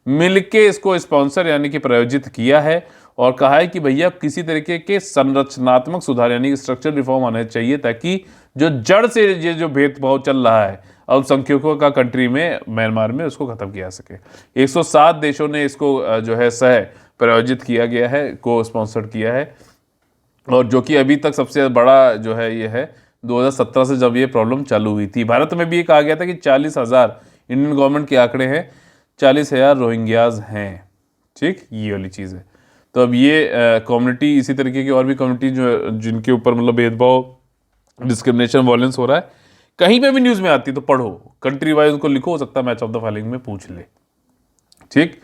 मिलके इसको स्पॉन्सर यानी कि प्रायोजित किया है, और कहा है कि भैया किसी तरीके के संरचनात्मक सुधार यानी कि स्ट्रक्चरल रिफॉर्म आने चाहिए, ताकि जो जड़ से ये जो भेदभाव चल रहा है अल्पसंख्यकों का कंट्री में, म्यांमार में, उसको खत्म किया जा सके। 107 देशों ने इसको जो है सह प्रायोजित किया गया है, को स्पॉन्सर्ड किया है, और जो कि अभी तक सबसे बड़ा जो है ये है 2017 से जब ये प्रॉब्लम चालू हुई थी। भारत में भी ये कहा गया था कि 40,000, इंडियन गवर्नमेंट के आंकड़े हैं, 40,000 रोहिंग्याज हैं। ठीक, ये वाली चीज़ है। तो अब ये कम्युनिटी, इसी तरीके की और भी कम्युनिटी जो जिनके ऊपर मतलब भेदभाव, डिस्क्रिमिनेशन, वायलेंस हो रहा है, कहीं पे भी न्यूज़ में आती तो पढ़ो, कंट्री वाइज उनको लिखो, हो सकता है मैच ऑफ द फॉलोइंग में पूछ ले। ठीक,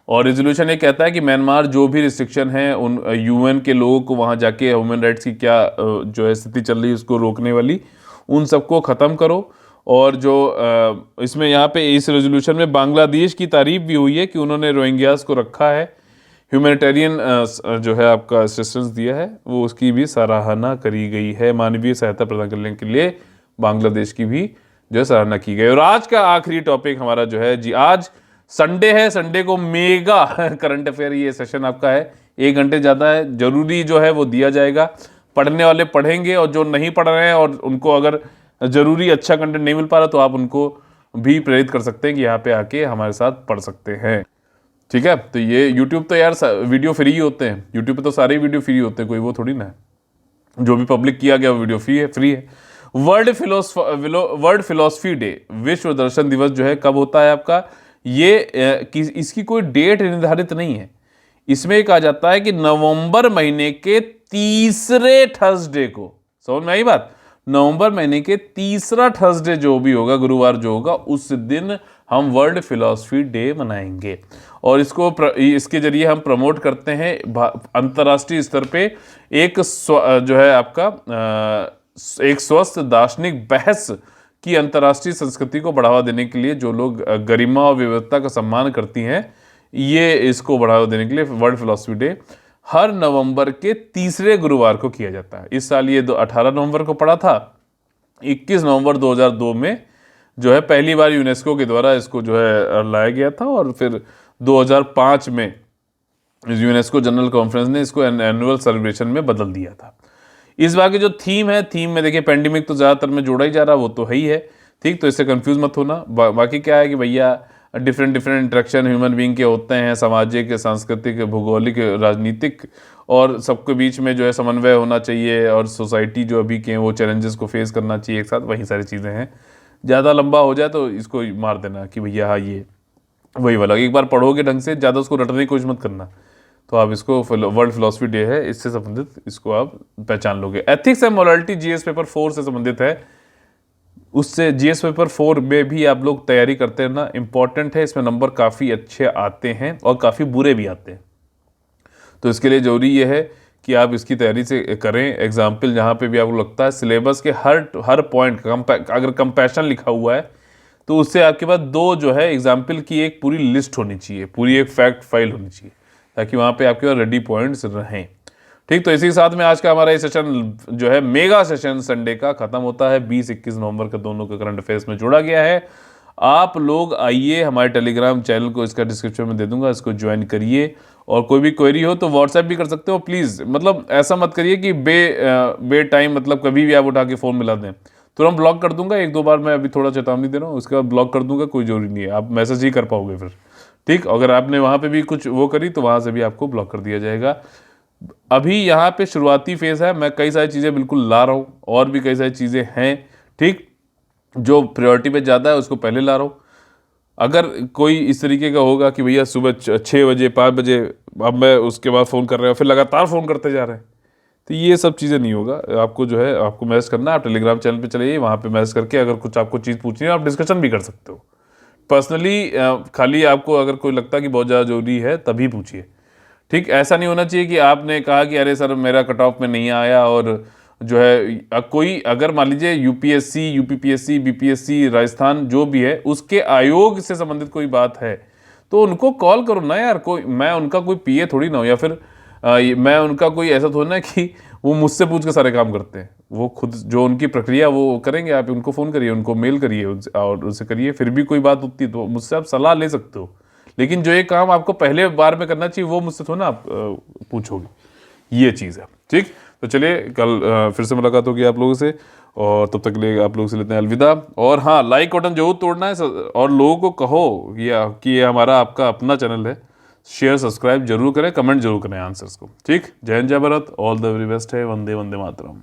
और रेजोल्यूशन ये कहता है कि म्यांमार जो भी रिस्ट्रिक्शन है उन UN के लोगों को वहाँ जाके ह्यूमन राइट्स की क्या जो है स्थिति चल रही है उसको रोकने वाली, उन सबको ख़त्म करो। और जो इसमें यहाँ पे इस रेजोल्यूशन में बांग्लादेश की तारीफ भी हुई है कि उन्होंने रोहिंग्यास को रखा है, ह्यूमैनिटेरियन जो है आपका असिस्टेंस दिया है, वो उसकी भी सराहना करी गई है। मानवीय सहायता प्रदान करने के लिए बांग्लादेश की भी जो है सराहना की गई। और आज का आखिरी टॉपिक हमारा जो है जी, आज संडे है, संडे को मेगा करंट अफेयर ये सेशन आपका है, 1 घंटे ज़्यादा है, जरूरी जो है वो दिया जाएगा, पढ़ने वाले पढ़ेंगे, और जो नहीं पढ़ रहे हैं और उनको अगर जरूरी अच्छा कंटेंट नहीं मिल पा रहा तो आप उनको भी प्रेरित कर सकते हैं कि यहाँ पे आके हमारे साथ पढ़ सकते हैं। ठीक है, तो ये यूट्यूब तो यार वीडियो फ्री ही होते हैं, यूट्यूब पे तो सारे वीडियो फ्री होते हैं, कोई वो थोड़ी ना है, जो भी पब्लिक किया गया वो वीडियो फ्री है। वर्ल्ड फिलोसफी डे, विश्व दर्शन दिवस जो है कब होता है आपका, ये इसकी कोई डेट निर्धारित नहीं है। इसमें कहा जाता है कि नवंबर महीने के तीसरे थर्सडे को, समझ में आई बात, नवंबर महीने के तीसरा थर्सडे जो भी होगा, गुरुवार जो होगा, उस दिन हम वर्ल्ड फिलोसफी डे मनाएंगे। और इसके जरिए हम प्रमोट करते हैं अंतर्राष्ट्रीय स्तर पे एक जो है आपका एक स्वस्थ दार्शनिक बहस की अंतर्राष्ट्रीय संस्कृति को बढ़ावा देने के लिए, जो लोग गरिमा और विविधता का सम्मान करती हैं, ये इसको बढ़ावा देने के लिए वर्ल्ड फिलोसफी डे हर नवंबर के तीसरे गुरुवार को किया जाता है। इस साल ये 18 नवंबर को पड़ा था, 21 नवंबर 2002 में जो है पहली बार यूनेस्को के द्वारा इसको जो है लाया गया था, और फिर 2005 में यूनेस्को जनरल कॉन्फ्रेंस ने इसको एनुअल सेलिब्रेशन में बदल दिया था। इस बार की जो थीम है, थीम में देखिए पेंडेमिक तो ज़्यादातर में जोड़ा ही जा रहा है, वो तो है ही है, ठीक, तो इससे कंफ्यूज मत होना। बाकी क्या है कि भैया डिफरेंट इंटरेक्शन ह्यूमन बीइंग के होते हैं, सामाजिक, सांस्कृतिक, भौगोलिक, राजनीतिक, और सबके बीच में जो है समन्वय होना चाहिए, और सोसाइटी जो अभी के वो चैलेंजेस को फेस करना चाहिए एक साथ, वही सारी चीज़ें हैं। ज़्यादा लंबा हो जाए तो इसको मार देना कि भैया हाँ ये वही वाला, एक बार पढ़ोगे ढंग से, ज़्यादा उसको रटने की कोशिश मत करना। तो आप इसको वर्ल्ड फिलोसफी डे है, इससे संबंधित इसको आप पहचान लोगे। Ethics and morality GS paper 4 से संबंधित है, उससे GS पेपर 4 में भी आप लोग तैयारी करते हैं ना, इंपॉर्टेंट है, इसमें नंबर काफ़ी अच्छे आते हैं और काफ़ी बुरे भी आते हैं। तो इसके लिए जरूरी ये है कि आप इसकी तैयारी से करें। एग्जाम्पल जहाँ पे भी आपको लगता है सिलेबस के हर पॉइंट अगर कंपैशन लिखा हुआ है तो उससे आपके पास 2 जो है एग्जाम्पल की एक पूरी लिस्ट होनी चाहिए, पूरी एक फैक्ट फाइल होनी चाहिए, ताकि वहाँ पे आपके पास रेडी पॉइंट्स रहें। ठीक, तो इसी के साथ में आज का हमारा ये सेशन जो है मेगा सेशन संडे का खत्म होता है। 20-21 नवंबर का दोनों का करंट अफेयर्स में जोड़ा गया है। आप लोग आइए, हमारे टेलीग्राम चैनल को इसका डिस्क्रिप्शन में दे दूंगा, इसको ज्वाइन करिए। और कोई भी क्वेरी हो तो व्हाट्सएप भी कर सकते हो प्लीज़। मतलब ऐसा मत करिए कि बे टाइम मतलब कभी भी आप उठा के फ़ोन मिला दें, तुरंत ब्लॉक कर दूंगा। 1-2 बार मैं अभी थोड़ा चेतावनी दे रहा हूँ, उसके बाद ब्लॉक कर दूंगा, कोई जरूरी नहीं है, आप मैसेज ही कर पाओगे फिर। ठीक, अगर आपने वहाँ पे भी कुछ वो करी तो वहाँ से भी आपको ब्लॉक कर दिया जाएगा। अभी यहाँ पे शुरुआती फेज़ है, मैं कई सारी चीज़ें बिल्कुल ला रहा हूँ, और भी कई सारी चीज़ें हैं। ठीक, जो प्रायोरिटी पे ज़्यादा है उसको पहले ला रहा हूँ। अगर कोई इस तरीके का होगा कि भैया सुबह 6 बजे 5 बजे अब मैं उसके बाद फ़ोन कर रहे हो, फिर लगातार फ़ोन करते जा रहे हैं, तो ये सब चीज़ें नहीं होगा। आपको जो है आपको मैसेज करना है, आप टेलीग्राम चैनल पे चले जाइए, वहाँ पे मैसेज करके अगर कुछ आपको चीज़ पूछनी है आप डिस्कशन भी कर सकते हो पर्सनली। खाली आपको अगर कोई लगता है कि बहुत ज़्यादा जरूरी है तभी पूछिए। ठीक, ऐसा नहीं होना चाहिए कि आपने कहा कि अरे सर मेरा कट ऑफ में नहीं आया, और जो है कोई अगर मान लीजिए यूपीएससी, यूपीपीएससी, बीपीएससी, राजस्थान जो भी है उसके आयोग से संबंधित कोई बात है तो उनको कॉल करो ना यार। कोई मैं उनका कोई पीए थोड़ी ना हूँ, या फिर मैं उनका कोई ऐसा थोड़ा ना कि वो मुझसे पूछ के सारे काम करते हैं। वो खुद जो उनकी प्रक्रिया वो करेंगे, आप उनको फ़ोन करिए, उनको मेल करिए और उनसे करिए। फिर भी कोई बात होती है तो मुझसे आप सलाह ले सकते हो, लेकिन जो ये काम आपको पहले बार में करना चाहिए वो मुझसे थोड़ा ना आप पूछोगे, ये चीज़ है। ठीक, तो चलिए कल फिर से मुलाकात होगी आप लोगों से, और तब तक के लिए आप लोगों से लेते हैं अलविदा। और हाँ, लाइक बटन जरूर तोड़ना है, और लोगों को कहो कि ये हमारा आपका अपना चैनल है, शेयर सब्सक्राइब जरूर करें, कमेंट जरूर करें आंसर्स को। ठीक, जय हिंद, जय Bharat, all the very best है। वंदे वंदे मातरम।